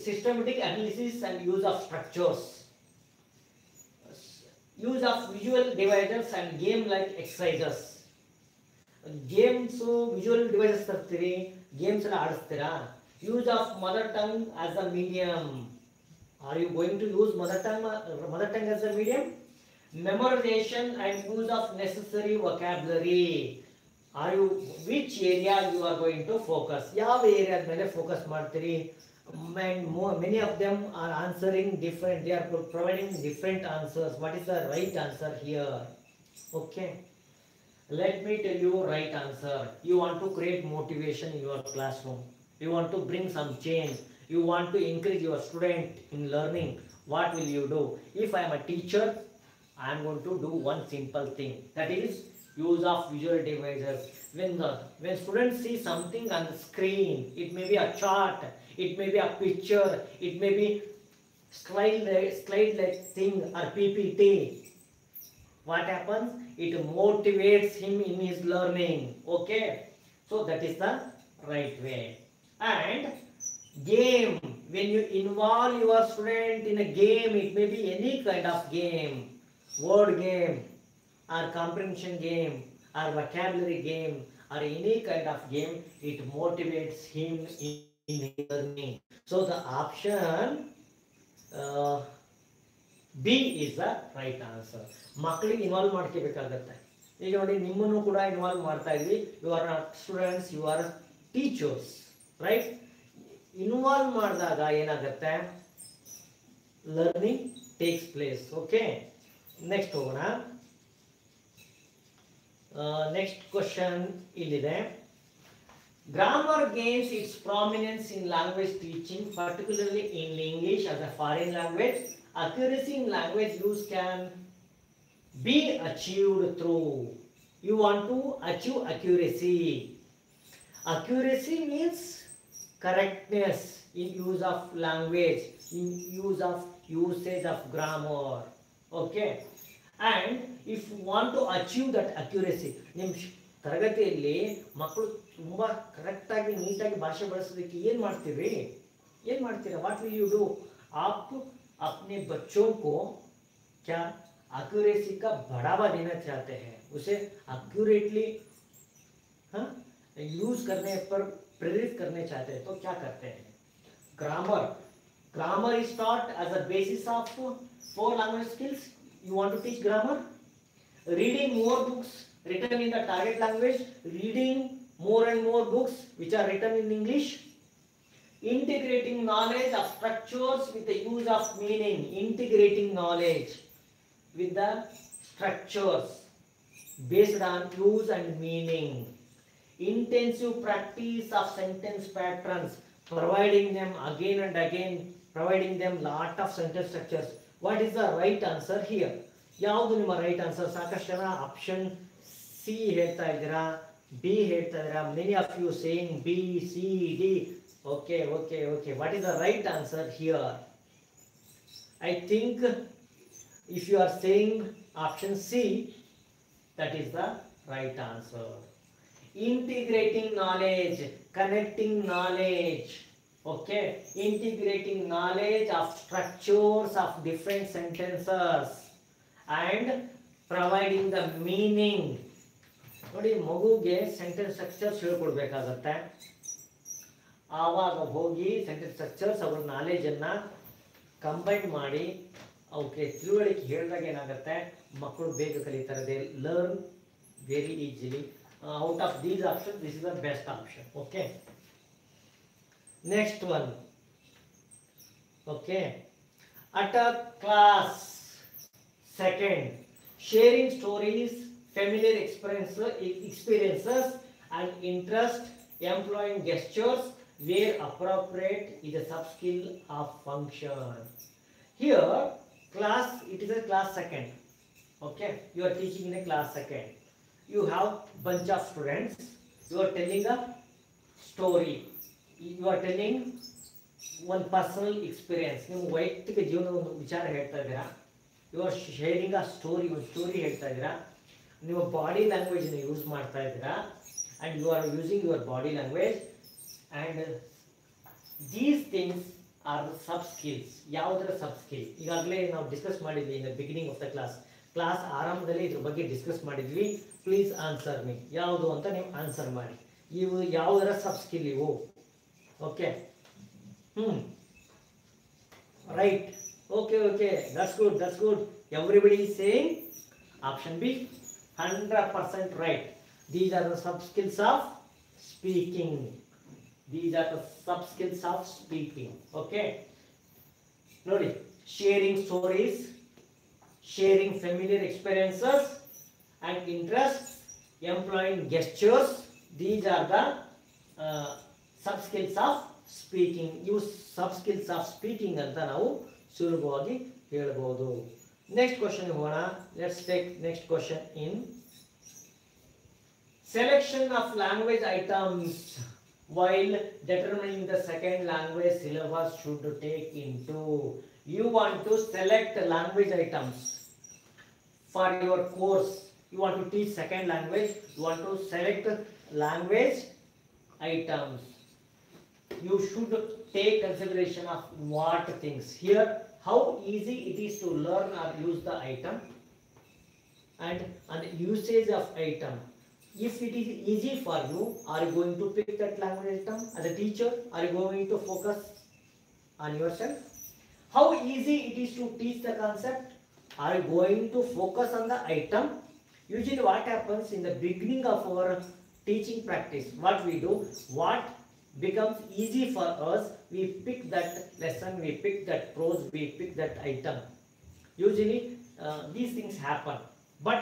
Systematic analysis and use of structures, use of visual devices and game like exercises. Games, visual devices ತರ್ತೀರಿ, ಗೇಮ್ಸ್ ಎಲ್ಲ ಆಡಿಸ್ತೀರಾ? Use of mother tongue as a medium. Are you going to use mother tongue as a medium? Memorization and use of necessary vocabulary. Are you, which area you are going to focus? ಯಾವ ಏರಿಯಾದ ಮೇಲೆ focus ಮಾಡ್ತೀರಿ? Many of them are answering different, they are providing different answers. What is the right answer here? Okay, let me tell you right answer. You want to create motivation in your classroom, you want to bring some change, you want to increase your student in learning. What will you do? If I am a teacher, I am going to do one simple thing, that is use of visual devices. When students see something on the screen, it may be a chart, it may be a picture, it may be slide like thing or PPT. What happens? It motivates him in his learning. Okay, so that is the right way. And game, when you involve your student in a game, it may be any kind of game, word game or comprehension game or vocabulary game or any kind of game, it motivates him in learning. So the option B is the right answer. ಮಕ್ಕಳಿಗೆ involve ಮಾಡ್ಕೋಬೇಕಾಗತ್ತೆ. ಈಗ ನೋಡಿ, ನಿಮ್ಮನ್ನು ಕೂಡ involve ಮಾಡ್ತಾ ಇದ್ವಿ. You are not students, you are teachers, right? Involve ಮಾಡಿದಾಗ ಏನಾಗುತ್ತೆ? Learning takes place. Okay, next ಹೋಗೋಣ. ನೆಕ್ಸ್ಟ್ ಕ್ವಶನ್ ಇಲ್ಲಿದೆ. Grammar gains its prominence in language teaching, particularly in English as a foreign language. Accuracy in language use can be achieved through. You want to achieve accuracy. Accuracy means correctness in use of language, in use of usage of grammar. Okay, and if you want to achieve that accuracy, ನಿಮ್ಮ ತರಗತಿಯಲ್ಲಿ ಮಕ್ಕಳು ತುಂಬಾ correct ಆಗಿ ನೀಟಾಗಿ ಭಾಷೆ ಬಳಸೋದಕ್ಕೆ ಏನು ಮಾಡ್ತೀರಾ? What will you do? आप अपने बच्चों को क्या एक्यूरेसी का बढ़ावा देना चाहते हैं, उसे एक्यूरेटली यूज करने पर प्रेरित करने चाहते हैं, तो क्या करते हैं? Grammar is taught as a basis of 4 language skills. You want to teach grammar? reading more books written in the target language, reading more and more books which are written in English, integrating knowledge of structures with the use of meaning, integrating knowledge with the structures based on use and meaning, intensive practice of sentence patterns, providing them again and again, providing them lot of sentence structures. What is the right answer here? ಯಾವುದು ನಿಮ್ಮ right answer? ಸಾಕಷ್ಟು ಜನ option C ಹೇಳ್ತಾ ಇದ್ದೀರಾ, B ಹೇಳ್ತಾ ಇದ್ದೀರಾ. Many of you saying B, C, D. Okay okay okay, what is the right answer here? I think if you are saying option C, that is the right answer. Integrating knowledge, connecting knowledge, okay, integrating knowledge of structures of different sentences and providing the meaning. ನೋಡಿ, ಮಗುಗೆ sentence structures ಹೇಳ್ಕೊಡ್ಬೇಕಾಗತ್ತೆ. ಆವಾಗ ಹೋಗಿ sentence structures ಅವ್ರ ನಾಲೆಜನ್ನು combine ಮಾಡಿ ಅವಕ್ಕೆ ತಿಳುವಳಿಕೆ ಹೇಳಿದಾಗ ಏನಾಗುತ್ತೆ, ಮಕ್ಕಳು ಬೇಗ ಕಲಿತಾರೆ. They learn very easily. Out of these option this is the best option. Okay, next one. Okay, at a class second, sharing stories, familiar experiences and interest, employing gestures where appropriate is a sub-skill of function. Here class, it is a class second. Okay, you are teaching in a class second. You have bunch of students, you are telling a story, you are telling one personal experience. ನಿಮ್ಮ ವೈಯಕ್ತಿಕ ಜೀವನದ ಒಂದು ವಿಚಾರ ಹೇಳ್ತಾ ಇದ್ದೀರಾ. You are sharing a story, ಒಂದು story ಹೇಳ್ತಾ ಇದ್ದೀರಾ. ನೀವು ಬಾಡಿ ಲ್ಯಾಂಗ್ವೇಜ್ನ ಯೂಸ್ ಮಾಡ್ತಾ ಇದ್ದೀರಾ, and you are using your body language, and these things are the sub skills. ಯಾವುದರ ಸಬ್ ಸ್ಕಿಲ್? ಈಗಾಗಲೇ ನಾವು ಡಿಸ್ಕಸ್ ಮಾಡಿದ್ವಿ in the beginning of the class ಆರಂಭದಲ್ಲಿ ಇದ್ರ ಬಗ್ಗೆ ಡಿಸ್ಕಸ್ ಮಾಡಿದ್ವಿ. ಪ್ಲೀಸ್ ಆನ್ಸರ್ ಮೀ, ಯಾವುದು ಅಂತ ನೀವು ಆನ್ಸರ್ ಮಾಡಿ. ಇವು ಯಾವುದರ ಸಬ್ ಸ್ಕಿಲ್ ಇವು? Okay, right. Okay, okay, that's good, that's good. Everybody is saying option B, 100% right. These are the sub skills of speaking. These are the sub skills of speaking. Okay, nodi, sharing stories, sharing familiar experiences and interests, employing gestures. These are the sub skills of speaking. Use sub skills of speaking anta ನಾವು ಸುಲಭವಾಗಿ ಹೇಳಬಹುದು. Next question ಹೋಗೋಣ. Let's take next question in selection of language items while determining the second language syllabus should take into. You want to select language items for your course. You want to teach second language, you want to select language items. You should take consideration of what things here, how easy it is to learn or use the item, and usage of item. If it is easy for you, are you going to pick that language item as a teacher? Are you going to focus on yourself? How easy it is to teach the concept? Are you going to focus on the item? Usually what happens in the beginning of our teaching practice, what we do, what becomes easy for us, we pick that lesson, we pick that prose, we pick that item. Usually these things happen, but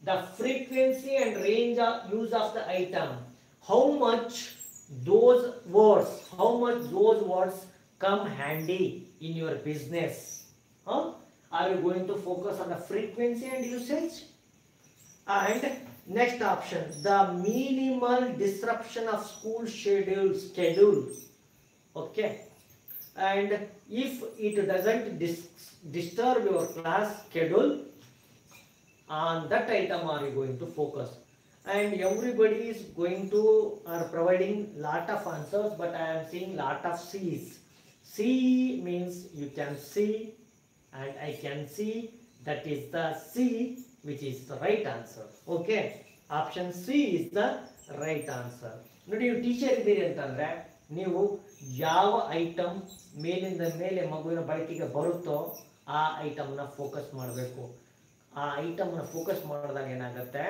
the frequency and range of use of the item, how much those words come handy in your business, are you going to focus on the frequency and usage? And next option, the minimal disruption of school schedule. Okay, and if it doesn't disturb your class schedule, on that item are you going to focus? And everybody is going to are providing lot of answers, but I am seeing lot of C's. C means you can see and I can see, that is the C which is the right answer. Okay, option C is the right answer. ನೋಡಿ, ನೀವು teacher ಇದ್ದೀರಿ ಅಂತಂದ್ರೆ ನೀವು ಯಾವ item ಮೇಲಿಂದ ಮೇಲೆ ಮಗುವಿನ ಬಳಕೆಗೆ ಬರುತ್ತೋ ಆ ಐಟಮ್ನ ಫೋಕಸ್ ಮಾಡಬೇಕು. ಆ ಐಟಮ್ನ ಫೋಕಸ್ ಮಾಡಿದಾಗ ಏನಾಗುತ್ತೆ,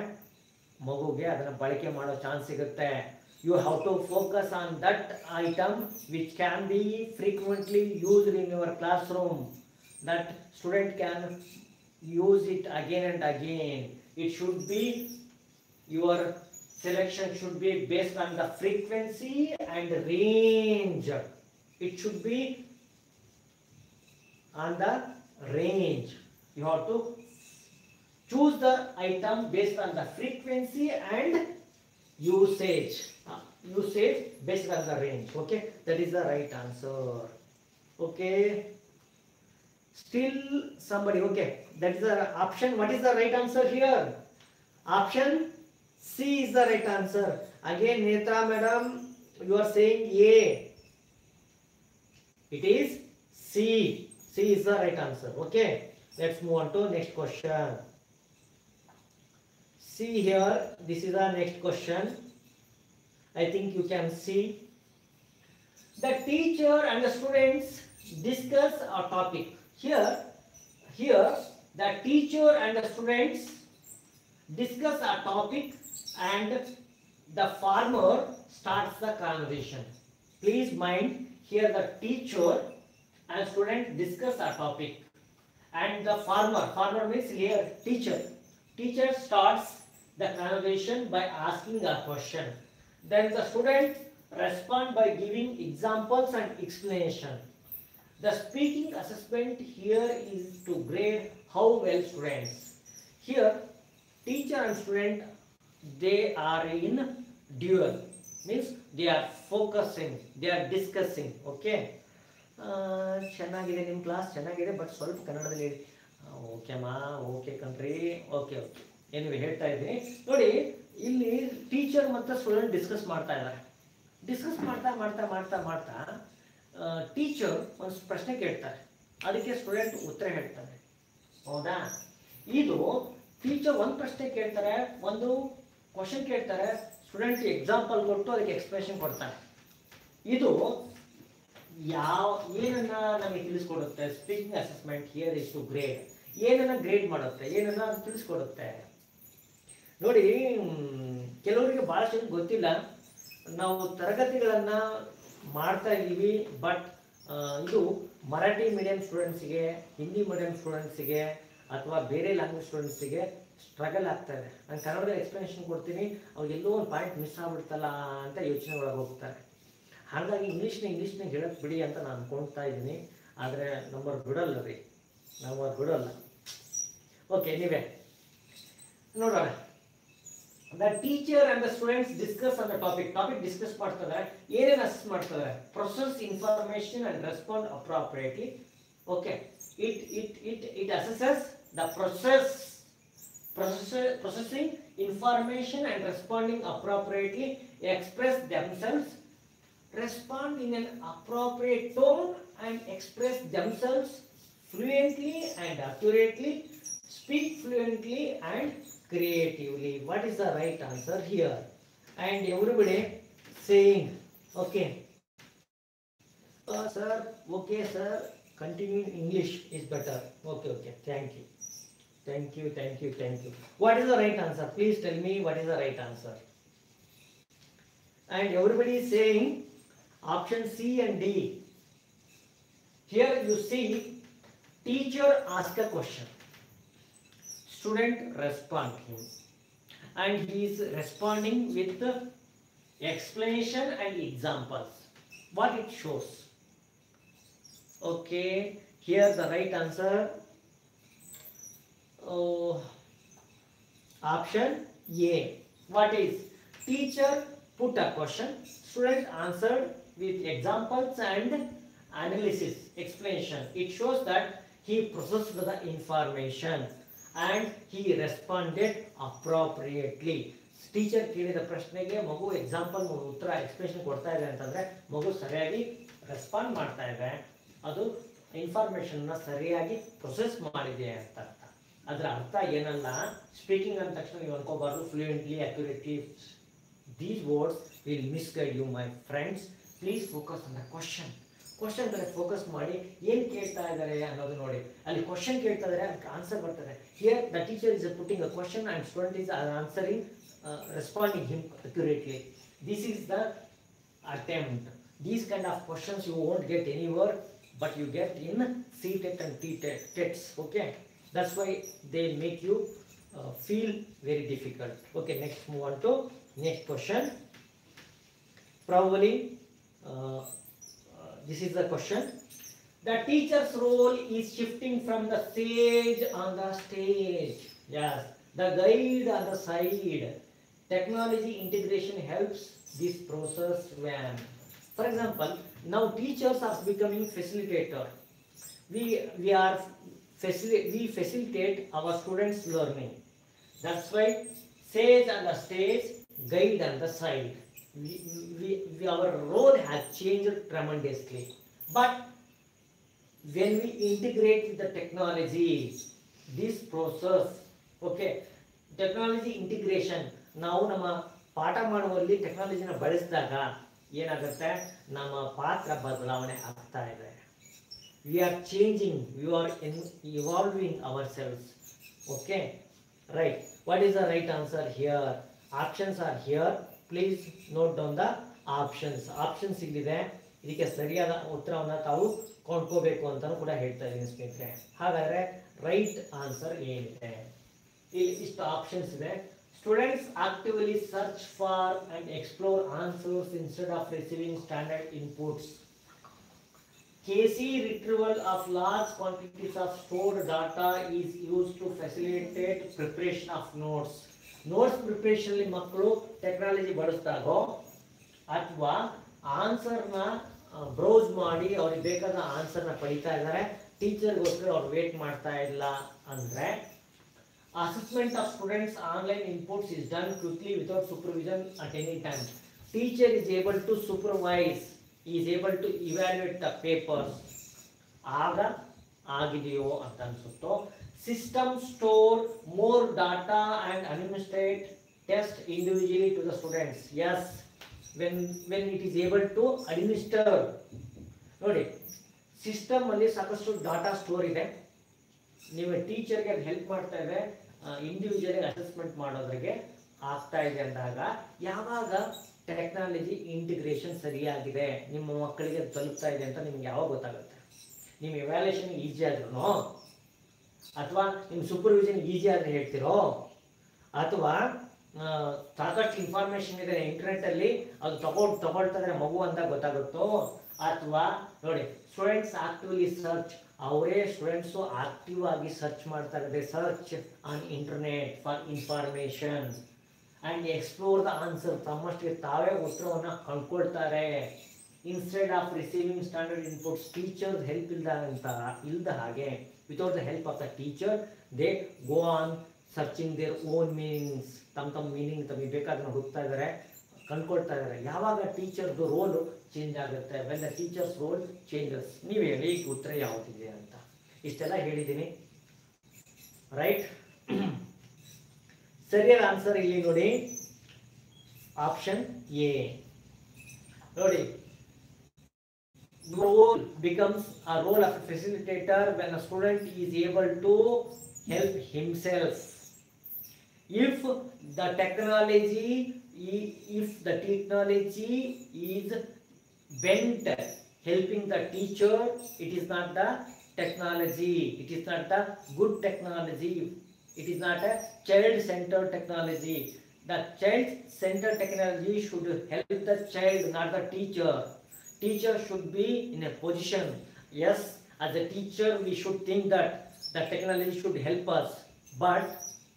ಮಗುಗೆ ಅದನ್ನು ಬಳಕೆ ಮಾಡೋ ಚಾನ್ಸ್ ಸಿಗುತ್ತೆ. You have to focus on that item which can be frequently used in your classroom, that student can use it again and again. It should be, your selection should be based on the frequency and range. It should be on the range. You have to choose the item based on the frequency and usage. Usage based on the range. Okay, that is the right answer. Okay, still somebody, okay, that is the option. What is the right answer here? Option C is the right answer. Again, Netra madam, you are saying A. It is C. C is the right answer. Okay, let's move on to next question. See here, this is the next question. I think you can see. The teacher and the students discuss a topic. Here the teacher and the students discuss a topic and the farmer starts the conversation. Please mind, here the teacher and student discuss a topic and the farmer means here teacher starts the conversation by asking a question. Then the student respond by giving examples and explanation. The speaking assessment here is to grade how well students. Here, teacher and student, they are in dual, means they are focusing, they are discussing. Okay, ಚೆನ್ನಾಗಿದೆ ನಿಮ್ಮ class, ಚೆನ್ನಾಗಿದೆ, but ಸ್ವಲ್ಪ ಕನ್ನಡದಲ್ಲಿ ಓಕೆಮಾ, okay country, okay okay. ಏನಿವೆ ಹೇಳ್ತಾ ಇದ್ದೀನಿ ನೋಡಿ, ಇಲ್ಲಿ ಟೀಚರ್ ಮತ್ತು ಸ್ಟೂಡೆಂಟ್ ಡಿಸ್ಕಸ್ ಮಾಡ್ತಾ ಇದ್ದಾರೆ. ಡಿಸ್ಕಸ್ ಮಾಡ್ತಾ ಮಾಡ್ತಾ ಮಾಡ್ತಾ ಮಾಡ್ತಾ ಟೀಚರ್ ಒಂದು ಪ್ರಶ್ನೆ ಕೇಳ್ತಾರೆ, ಅದಕ್ಕೆ ಸ್ಟೂಡೆಂಟ್ ಉತ್ತರ ಹೇಳ್ತಾರೆ. ಹೌದಾ? ಇದು ಟೀಚರ್ ಒಂದು ಪ್ರಶ್ನೆ ಕೇಳ್ತಾರೆ, ಒಂದು ಕ್ವಶನ್ ಕೇಳ್ತಾರೆ, ಸ್ಟೂಡೆಂಟ್ ಎಕ್ಸಾಂಪಲ್ ಕೊಟ್ಟು ಅದಕ್ಕೆ ಎಕ್ಸ್ಪ್ರೆಷನ್ ಕೊಡ್ತಾರೆ. ಇದು ಏನನ್ನ ನಮಗೆ ತಿಳಿಸ್ಕೊಡುತ್ತೆ? Speaking assessment here is to grade. ಏನನ್ನ ಗ್ರೇಡ್ ಮಾಡುತ್ತೆ, ಏನನ್ನ ತಿಳಿಸ್ಕೊಡುತ್ತೆ ನೋಡಿ. ಕೆಲವರಿಗೆ ಭಾಳಷ್ಟು ಗೊತ್ತಿಲ್ಲ, ನಾವು ತರಗತಿಗಳನ್ನ ಮಾಡ್ತಾ ಇದ್ದೀವಿ, ಬಟ್ ಇದು ಮರಾಠಿ ಮೀಡಿಯಂ ಸ್ಟೂಡೆಂಟ್ಸಿಗೆ, ಹಿಂದಿ ಮೀಡಿಯಂ ಸ್ಟೂಡೆಂಟ್ಸಿಗೆ ಅಥವಾ ಬೇರೆ ಲ್ಯಾಂಗ್ವೇಜ್ ಸ್ಟೂಡೆಂಟ್ಸಿಗೆ ಸ್ಟ್ರಗಲ್ ಆಗ್ತಾ ಇದೆ. ನಾನು ಕನ್ನಡದಲ್ಲಿ ಎಕ್ಸ್ಪ್ಲನೇಷನ್ ಕೊಡ್ತೀನಿ, ಅವ್ರು ಎಲ್ಲೋ ಒಂದು ಪಾಯಿಂಟ್ ಮಿಸ್ ಆಗ್ಬಿಡ್ತಲ್ಲ ಅಂತ ಯೋಚನೆ ಒಳಗೆ ಹೋಗ್ತಾರೆ. ಹಾಗಾಗಿ ಇಂಗ್ಲೀಷ್ನ ಹೇಳಕ್ಕೆ ಬಿಡಿ ಅಂತ ನಾನು ಅನ್ಕೊಳ್ತಾ ಇದ್ದೀನಿ, ಆದರೆ ನಂಬರ್ ಬಿಡಲ್ಲ ರೀ, ನಂಬರ್ ಬಿಡಲ್ಲ. ಓಕೆ, ನೀವೇ ನೋಡೋಣ. The teacher and the students discuss on the topic discuss ಮಾಡ್ತಾರೆ. ಏನೇನು ಅಸೆಸ್ ಮಾಡ್ತಾರೆ? Process information and respond appropriately. Okay, it assesses the processing information and responding appropriately, express themselves, respond in an appropriate tone and express themselves fluently and accurately, speak fluently and creatively. What is the right answer here? And everybody saying okay, sir, okay sir, continue in English is better. Okay, thank you. What is the right answer? Please tell me what is the right answer. And everybody is saying option C and D. Here you see, teacher ask a question, student respond him, and he is responding with the explanation and examples. What it shows? Okay, here the right answer, option A. What is? Teacher put a question, student answered with examples and analysis, explanation. It shows that he processed the information and he responded appropriately. Teacher ಕೇಳಿದ ಪ್ರಶ್ನೆಗೆ ಮಗು example ಉತ್ತರ expression ಕೊಡ್ತಾ ಇದೆ ಅಂತಂದ್ರೆ ಮಗು ಸರಿಯಾಗಿ respond ಮಾಡ್ತಾ ಇದೆ, ಅದು ಇನ್ಫಾರ್ಮೇಶನ್ನ ಸರಿಯಾಗಿ ಪ್ರೊಸೆಸ್ ಮಾಡಿದೆ ಅಂತ ಅರ್ಥ. ಅದರ ಅರ್ಥ ಏನಲ್ಲ, ಸ್ಪೀಕಿಂಗ್ ಅಂದ ತಕ್ಷಣ ನೀವು ಅನ್ಕೋಬಾರ್ದು fluently, accurately. These words will misguide you my friends. Please focus on the question. Question ಮೇಲೆ ಫೋಕಸ್ ಮಾಡಿ ಏನು ಕೇಳ್ತಾ ಇದ್ದಾರೆ ಅನ್ನೋದು ನೋಡಿ. ಅಲ್ಲಿ ಕ್ವಶನ್ ಕೇಳ್ತಾ ಇದ್ದಾರೆ, ಅದಕ್ಕೆ ಆನ್ಸರ್ ಬರ್ತದೆ. Here the teacher is putting a question and student is answering, responding him accurately. This is the attempt. These kind of questions you won't get anywhere, but you get in CTET and TETs. Okay, that's why they make you feel very difficult. Okay, next move on to next question. Probably this is the question. The teacher's role is shifting from the sage on the stage. Yes, the guide on the side. Technology integration helps this process when, for example, now teachers are becoming facilitator. We facilitate our students' learning. That's why sage on the stage, guide on the side. Our role has changed tremendously. But when we integrate with the technology, this process, okay, technology integration, ನಾವು ನಮ್ಮ ಪಾಠ ಮಾಡುವಲ್ಲಿ ಟೆಕ್ನಾಲಜಿನ ಬಳಸಿದಾಗ ಏನಾಗುತ್ತೆ, ನಮ್ಮ ಪಾತ್ರ ಬದಲಾವಣೆ ಆಗ್ತಾ ಇದೆ. We are changing, we are evolving ourselves. Okay, right. What is the right answer here? Options are here. Please note down the options. Options ಇಲ್ಲಿದೆ. ಇದಕ್ಕೆ ಸರಿಯಾದ ಉತ್ತರವನ್ನು ತಾವು ಕೊಂಡ್ಕೋಬೇಕು ಅಂತಾನೂ ಕೂಡ ಹೇಳ್ತಾ ಇದ್ದೀನಿ ಸ್ನೇಹಿತರೆ. ಹಾಗಾದ್ರೆ ರೈಟ್ ಆನ್ಸರ್ ಏನಿದೆ? ಇಲ್ಲಿ ಇಷ್ಟು ಆಪ್ಷನ್ಸ್ ಇದೆ. Students actively search for and explore answers instead of receiving standard inputs. KC retrieval of large quantities of stored data is used to facilitate preparation of notes. Notes preparation ಅಲ್ಲಿ ಮಕ್ಕಳು technology ಬಳಸಿದಾಗೋ ಅಥವಾ ಆನ್ಸರ್ನ browse ಮಾಡಿ ಅವ್ರಿಗೆ ಬೇಕಾದ ಆನ್ಸರ್ನ ಪಡಿತಾ ಇದ್ದಾರೆ, ಟೀಚರ್ಗೋಸ್ಕರ ಅವ್ರು wait ಮಾಡ್ತಾ ಇಲ್ಲ ಅಂದ್ರೆ, assessment of students online inputs is done quickly without supervision at any time. Teacher is able to supervise, is able to evaluate the papers. ಆಗ ಆಗಿದೆಯೋ ಅಂತ ಅನ್ಸುತ್ತೋ. System store more data and administrate test individually to the students. Yes, when it is able to administer, ನೋಡಿ system ಅಲ್ಲಿ ಸಾಕಷ್ಟು data store ಇದೆ, ನೀವು ಟೀಚರ್ಗೆ help ಮಾಡ್ತಾ ಇದೆ, ಇಂಡಿವಿಜುವಲ್ ಅಸೆಸ್ಮೆಂಟ್ ಮಾಡೋದ್ರಿಗೆ ಆಗ್ತಾ ಇದೆ ಅಂದಾಗ ಯಾವಾಗ ಟೆಕ್ನಾಲಜಿ ಇಂಟಿಗ್ರೇಷನ್ ಸರಿಯಾಗಿದೆ, ನಿಮ್ಮ ಮಕ್ಕಳಿಗೆ ತಲುಪ್ತಾ ಇದೆ ಅಂತ ನಿಮ್ಗೆ ಯಾವಾಗ ಗೊತ್ತಾಗುತ್ತೆ? ನಿಮ್ಮ ಎವ್ಯಾಲ್ಯೂಯೇಷನ್ ಈಸಿ ಆದ್ರೂ, ಅಥವಾ ನಿಮ್ಮ ಸೂಪರ್ವಿಷನ್ ಈಸಿ ಆದ್ರೆ ಹೇಳ್ತಿರೋ, ಅಥವಾ ಸಾಕಷ್ಟು ಇನ್ಫಾರ್ಮೇಶನ್ ಇದೆ ಇಂಟರ್ನೆಟ್ ಅಲ್ಲಿ, ಅದು ತಗೊಳ್ತಾ ಇದ್ರೆ ಮಗು ಅಂತ ಗೊತ್ತಾಗುತ್ತೋ, ಅಥವಾ ನೋಡಿ ಸ್ಟೂಡೆಂಟ್ಸ್ ಆಕ್ಟಿವ್ಲಿ ಸರ್ಚ್, ಅವರೇ ಸ್ಟೂಡೆಂಟ್ಸ್ ಆಕ್ಟಿವ್ ಆಗಿ ಸರ್ಚ್ ಮಾಡ್ತಾ ಇದ್ದಾರೆ, search on internet for information and explore the answer, ತಮ್ಮಷ್ಟಿಗೆ ತಾವೇ ಉತ್ತರವನ್ನು ಕಂಡುಕೊಳ್ತಾರೆ. Instead of receiving standard inputs, teachers help ಇಲ್ದ ಹಾಗೆ, without the help of the teacher they go on searching their own meanings, ತಮ್ಮ ಮೀನಿಂಗ್ ತಮಗೆ ಬೇಕಾದನ್ನ ಹುಡುಕ್ತಾ ಇದ್ದಾರೆ, ಕಂಡುಕೊಳ್ತಾ ಇದ್ದಾರೆ. ಯಾವಾಗ ಟೀಚರ್ದು ರೋಲ್ ಚೇಂಜ್ ಆಗುತ್ತೆ, when the teacher's role changes. ನೀವು ಹೇಳಿ ಈಗ ಉತ್ತರ ಯಾವುದಿದೆ ಅಂತ. ಇಷ್ಟೆಲ್ಲ ಹೇಳಿದ್ದೀನಿ, ರೈಟ್? ಸರಿಯಾದ ಆನ್ಸರ್ ಇಲ್ಲಿ ನೋಡಿ, ಆಪ್ಷನ್ ಎ. ನೋಡಿ, role becomes a role of a facilitator when a student is able to help himself. If the technology is bent helping the teacher, it is not the technology, it is not the good technology, it is not a child-centered technology. The child-centered technology should help the child, not the teacher. Teacher should be in a position, yes, as a teacher we should think that the technology should help us, but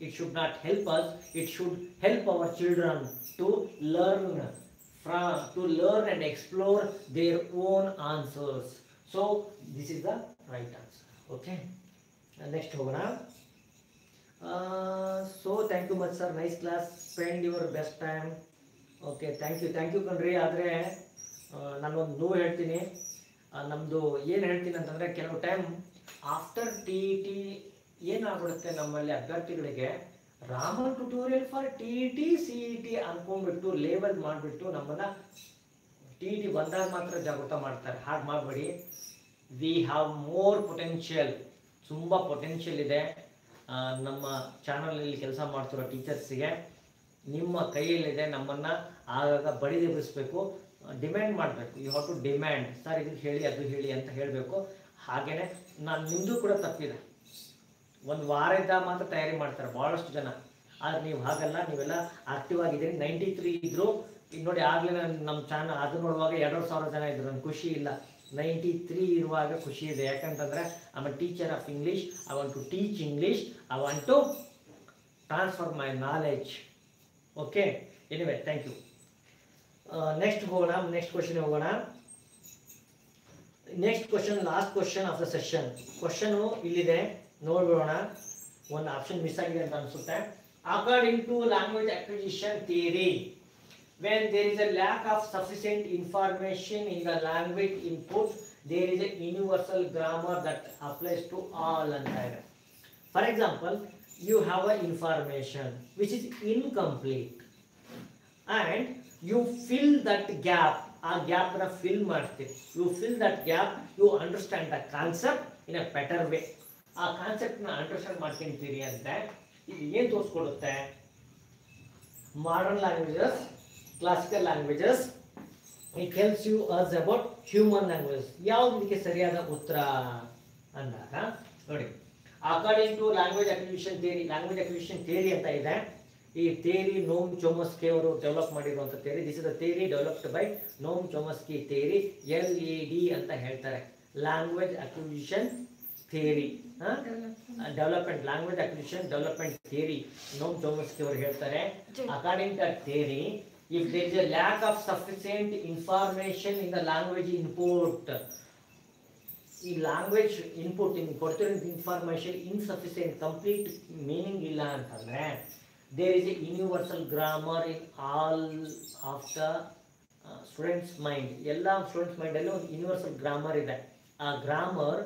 it should not help us, it should help our children to learn and explore their own answers. So this is the right answer. Okay, next ಹೋಗೋಣ. So thank you much sir, nice class, spend your best time. Okay, thank you ಕಣ್ರಿ. ಆದರೆ ನಾನೊಂದು ನೋವು ಹೇಳ್ತೀನಿ, ನಮ್ಮದು ಏನು ಹೇಳ್ತೀನಿ ಅಂತಂದರೆ, ಕೆಲವು ಟೈಮ್ ಆಫ್ಟರ್ TET ಏನಾಗ್ಬಿಡುತ್ತೆ, ನಮ್ಮಲ್ಲಿ ಅಭ್ಯರ್ಥಿಗಳಿಗೆ Raman tutorial for TET CET ಅಂದ್ಕೊಂಡ್ಬಿಟ್ಟು ಲೇಬಲ್ ಮಾಡಿಬಿಟ್ಟು ನಮ್ಮನ್ನು TET ಬಂದಾಗ ಮಾತ್ರ ಜಾಗೃತ ಮಾಡ್ತಾರೆ, ಹಾಗೆ ಮಾಡಬೇಡಿ. ವಿ ಹ್ಯಾವ್ ಮೋರ್ ಪೊಟೆನ್ಷಿಯಲ್, ತುಂಬ ಪೊಟೆನ್ಷಿಯಲ್ ಇದೆ ನಮ್ಮ ಚಾನಲಲ್ಲಿ ಕೆಲಸ ಮಾಡ್ತಿರೋ ಟೀಚರ್ಸಿಗೆ. ನಿಮ್ಮ ಕೈಯಲ್ಲಿದೆ, ನಮ್ಮನ್ನು ಆಗಾಗ ಬಡಿದೆಬ್ಬಿಸ್ಬೇಕು, ಡಿಮ್ಯಾಂಡ್ ಮಾಡಬೇಕು. You have to demand, sir ಇದು ಹೇಳಿ ಅದು ಹೇಳಿ ಅಂತ ಹೇಳಬೇಕು. ಹಾಗೆಯೇ ನಾನು ನಿಮ್ಮದು ಕೂಡ ತಪ್ಪಿದೆ, ಒಂದು ವಾರದ ಮಾತ್ರ ತಯಾರಿ ಮಾಡ್ತಾರೆ ಭಾಳಷ್ಟು ಜನ, ಆದರೆ ನೀವು ಹಾಗಲ್ಲ, ನೀವೆಲ್ಲ ಆಕ್ಟಿವ್ ಆಗಿದ್ದೀರಿ. 93 ಇದ್ದರು, ಈಗ ನೋಡಿ ಆಗಲೇ ನಮ್ಮ ಚಾನಲ್ ಅದು ನೋಡುವಾಗ 2,000 ಜನ ಇದ್ರು, ನನಗೆ ಖುಷಿ ಇಲ್ಲ. 93 ಇರುವಾಗ ಖುಷಿ ಇದೆ, ಯಾಕಂತಂದರೆ I am a teacher of English, I want to teach English, I want to transfer my knowledge. Okay, anyway thank you. Next ಹೋಗೋಣ, ನೆಕ್ಸ್ಟ್ ಕ್ವಶನ್ ಹೋಗೋಣ. Next question, last question of the session. Question ಇಲ್ಲಿದೆ, ನೋಡೋಣ. ಒಂದು option miss ಆಗಿದೆ ಅಂತ ಅನಿಸುತ್ತೆ. According to language acquisition theory, when there is a lack of sufficient information in the language input, there is a universal grammar that applies to all ಅಂತ ಇದೆ. For example, you have a information which is incomplete and you fill that gap, ಆ gap ನ fill ಮಾಡ್ತೀರಿ. You fill that gap, you understand the concept in a better way. ಆ concept ನ understand ಮಾಡ್ಕೊಂತೀರಿ ಅಂತ ಇದು ಏನು ತೋರಿಸ್ಕೊಡುತ್ತೆ? Modern languages, classical languages, it helps you us about human language. ಯಾವ್ದು ಇದಕ್ಕೆ ಸರಿಯಾದ ಉತ್ತರ ಅಂದಾಗ ನೋಡಿ, according to language acquisition theory, language acquisition theory ಅಂತ ಇದೆ. ಈ ಥಿಯರಿ ನೋಮ್ ಚೋಮಸ್ಕಿ ಅವರು ಡೆವಲಪ್ ಮಾಡಿರುವಂಥ theory. This is the theory developed by Noam Chomsky theory, LAD ಅಂತ ಹೇಳ್ತಾರೆ, language acquisition theory, development, language acquisition development theory, Noam Chomsky ಅವರು ಹೇಳ್ತಾರೆ. According to theory, if there is a lack of sufficient information in the language input, ಈ language input ಕೊಡ್ತಿರೋ information insufficient, complete meaning ಇಲ್ಲ ಅಂತಂದ್ರೆ, there is a universal grammar in all of the students mind. ಎಲ್ಲ students mind ಅಲ್ಲಿ ಒಂದು universal grammar ಇದೆ. ಆ grammar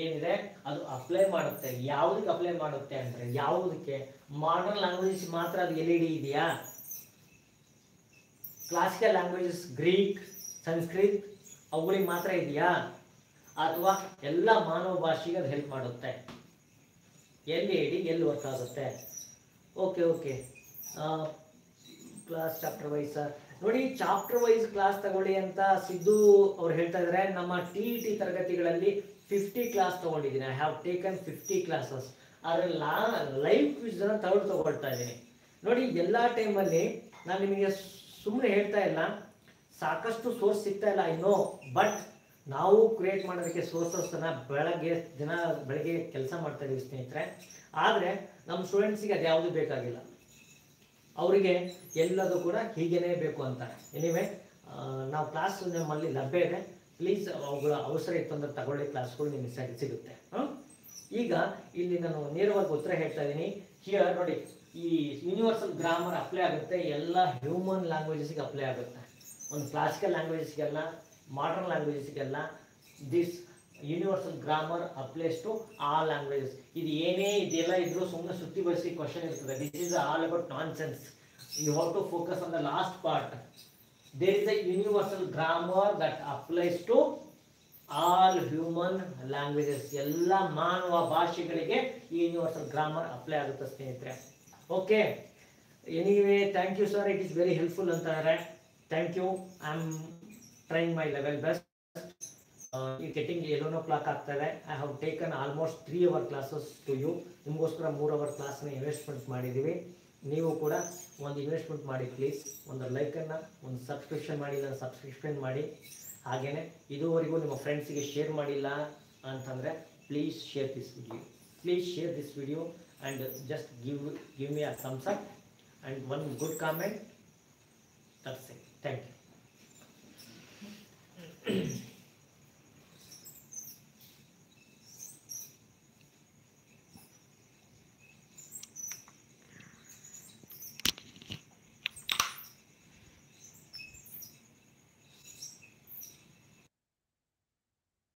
ಏನಿದೆ ಅದು ಅಪ್ಲೈ ಮಾಡುತ್ತೆ. ಯಾವುದಕ್ಕೆ ಅಪ್ಲೈ ಮಾಡುತ್ತೆ ಅಂದ್ರೆ, ಯಾವುದಕ್ಕೆ? ಮಾಡರ್ನ್ ಲ್ಯಾಂಗ್ವೇಜಸ್ ಮಾತ್ರ ಅದು LAD ಇದೆಯಾ? ಕ್ಲಾಸಿಕಲ್ ಲ್ಯಾಂಗ್ವೇಜಸ್, ಗ್ರೀಕ್, ಸಂಸ್ಕೃತ್, ಅವುಗಳಿಗೆ ಮಾತ್ರ ಇದೆಯಾ? ಅಥವಾ ಎಲ್ಲ ಮಾನವ ಭಾಷೆಗೆ ಅದು ಹೆಲ್ಪ್ ಮಾಡುತ್ತೆ? LAD ಎಲ್ಲಿ ವರ್ಕ್ ಆಗುತ್ತೆ? ಓಕೆ, ಕ್ಲಾಸ್ ಚಾಪ್ಟರ್ ವೈಸ್ ನೋಡಿ, ಚಾಪ್ಟರ್ ವೈಸ್ ಕ್ಲಾಸ್ ತಗೊಳ್ಳಿ ಅಂತ ಸಿದ್ದು ಅವ್ರು ಹೇಳ್ತಾ ಇದ್ದಾರೆ. ನಮ್ಮ TET ತರಗತಿಗಳಲ್ಲಿ 50 ಕ್ಲಾಸ್ ತಗೊಂಡಿದ್ದೀನಿ. I have taken 50 classes. ಆದರೆ ಲೈವ್ ಕ್ವಿಜ್ ತಗೊಳ್ತಾ ಇದ್ದೀನಿ. ನೋಡಿ, ಎಲ್ಲ ಟೈಮಲ್ಲಿ ನಾನು ನಿಮಗೆ ಸುಮ್ಮನೆ ಹೇಳ್ತಾ ಇಲ್ಲ, ಸಾಕಷ್ಟು ಸೋರ್ಸ್ ಸಿಗ್ತಾ ಇಲ್ಲ, ಐ ನೋ. ಬಟ್ ನಾವು ಕ್ರಿಯೇಟ್ ಮಾಡೋದಕ್ಕೆ ಸೋರ್ಸಸ್ನ ಬೆಳಗ್ಗೆ ಕೆಲಸ ಮಾಡ್ತಾ ಇದೀವಿ ಸ್ನೇಹಿತರೆ. ಆದರೆ ನಮ್ಮ ಸ್ಟೂಡೆಂಟ್ಸಿಗೆ ಅದು ಯಾವುದು ಬೇಕಾಗಿಲ್ಲ, ಅವರಿಗೆ ಎಲ್ಲದೂ ಕೂಡ ಹೀಗೇನೇ ಬೇಕು ಅಂತಾರೆ. ಎನಿವೆ, ನಾವು ಕ್ಲಾಸ್ ನಮ್ಮಲ್ಲಿ ಲಭ್ಯ ಇದೆ, ಪ್ಲೀಸ್ ಅವುಗಳ ಅವಸರ ಇತ್ತು ಅಂದ್ರೆ ತಗೊಳ್ಳಿ, ಕ್ಲಾಸ್ಗಳು ನಿಮಗೆ ಸಿಗುತ್ತೆ. ಈಗ ಇಲ್ಲಿ ನಾನು ನೇರವಾಗಿ ಉತ್ತರ ಹೇಳ್ತಾ ಇದ್ದೀನಿ. ಹಿಯರ್ ನೋಡಿ, ಈ ಯೂನಿವರ್ಸಲ್ ಗ್ರಾಮರ್ ಅಪ್ಲೈ ಆಗುತ್ತೆ ಎಲ್ಲ ಹ್ಯೂಮನ್ ಲ್ಯಾಂಗ್ವೇಜಸ್ಗೆ ಅಪ್ಲೈ ಆಗುತ್ತೆ. ಒಂದು ಕ್ಲಾಸಿಕಲ್ ಲ್ಯಾಂಗ್ವೇಜಸ್ಗೆಲ್ಲ, ಮಾಡರ್ನ್ ಲ್ಯಾಂಗ್ವೇಜಸ್ಗೆಲ್ಲ this universal grammar applies to all languages. ಇದು ಏನೇ ಇದೆಲ್ಲ ಇದ್ರೂ ಸುಮ್ಮನೆ ಸುತ್ತಿ ಬಳಸಿ ಕ್ವಶನ್ ಇರ್ತದೆ. This is all about nonsense. You have to focus on the last part. There is a universal grammar that applies to all human languages. ಎಲ್ಲ ಮಾನವ ಭಾಷೆಗಳಿಗೆ ಈ ಯೂನಿವರ್ಸಲ್ ಗ್ರಾಮರ್ ಅಪ್ಲೈ ಆಗುತ್ತೆ ಸ್ನೇಹಿತರೆ. Okay, anyway thank you sir, it is very helpful ಅಂತಾರೆ. Thank you, I am trying my level best. ಈ getting 11 o'clock ಆಗ್ತದೆ. I have taken almost 3 hour classes to you. ನಿಮಗೋಸ್ಕರ 3 hour ಕ್ಲಾಸ್ನ investment ಮಾಡಿದ್ದೀವಿ. ನೀವು ಕೂಡ ಒಂದು ಇನ್ವೆಸ್ಟ್ಮೆಂಟ್ ಮಾಡಿ ಪ್ಲೀಸ್. ಒಂದು ಲೈಕನ್ನು, ಒಂದು ಸಬ್ಸ್ಕ್ರಿಪ್ಷನ್ ಮಾಡಿಲ್ಲ ಸಬ್ಸ್ಕ್ರಿಪ್ಷನ್ ಮಾಡಿ. ಹಾಗೆಯೇ ಇದುವರೆಗೂ ನಿಮ್ಮ ಫ್ರೆಂಡ್ಸಿಗೆ ಶೇರ್ ಮಾಡಿಲ್ಲ ಅಂತಂದರೆ please share this video. Please share this video and just give me a thumbs up and one good comment. That's it. Thank you.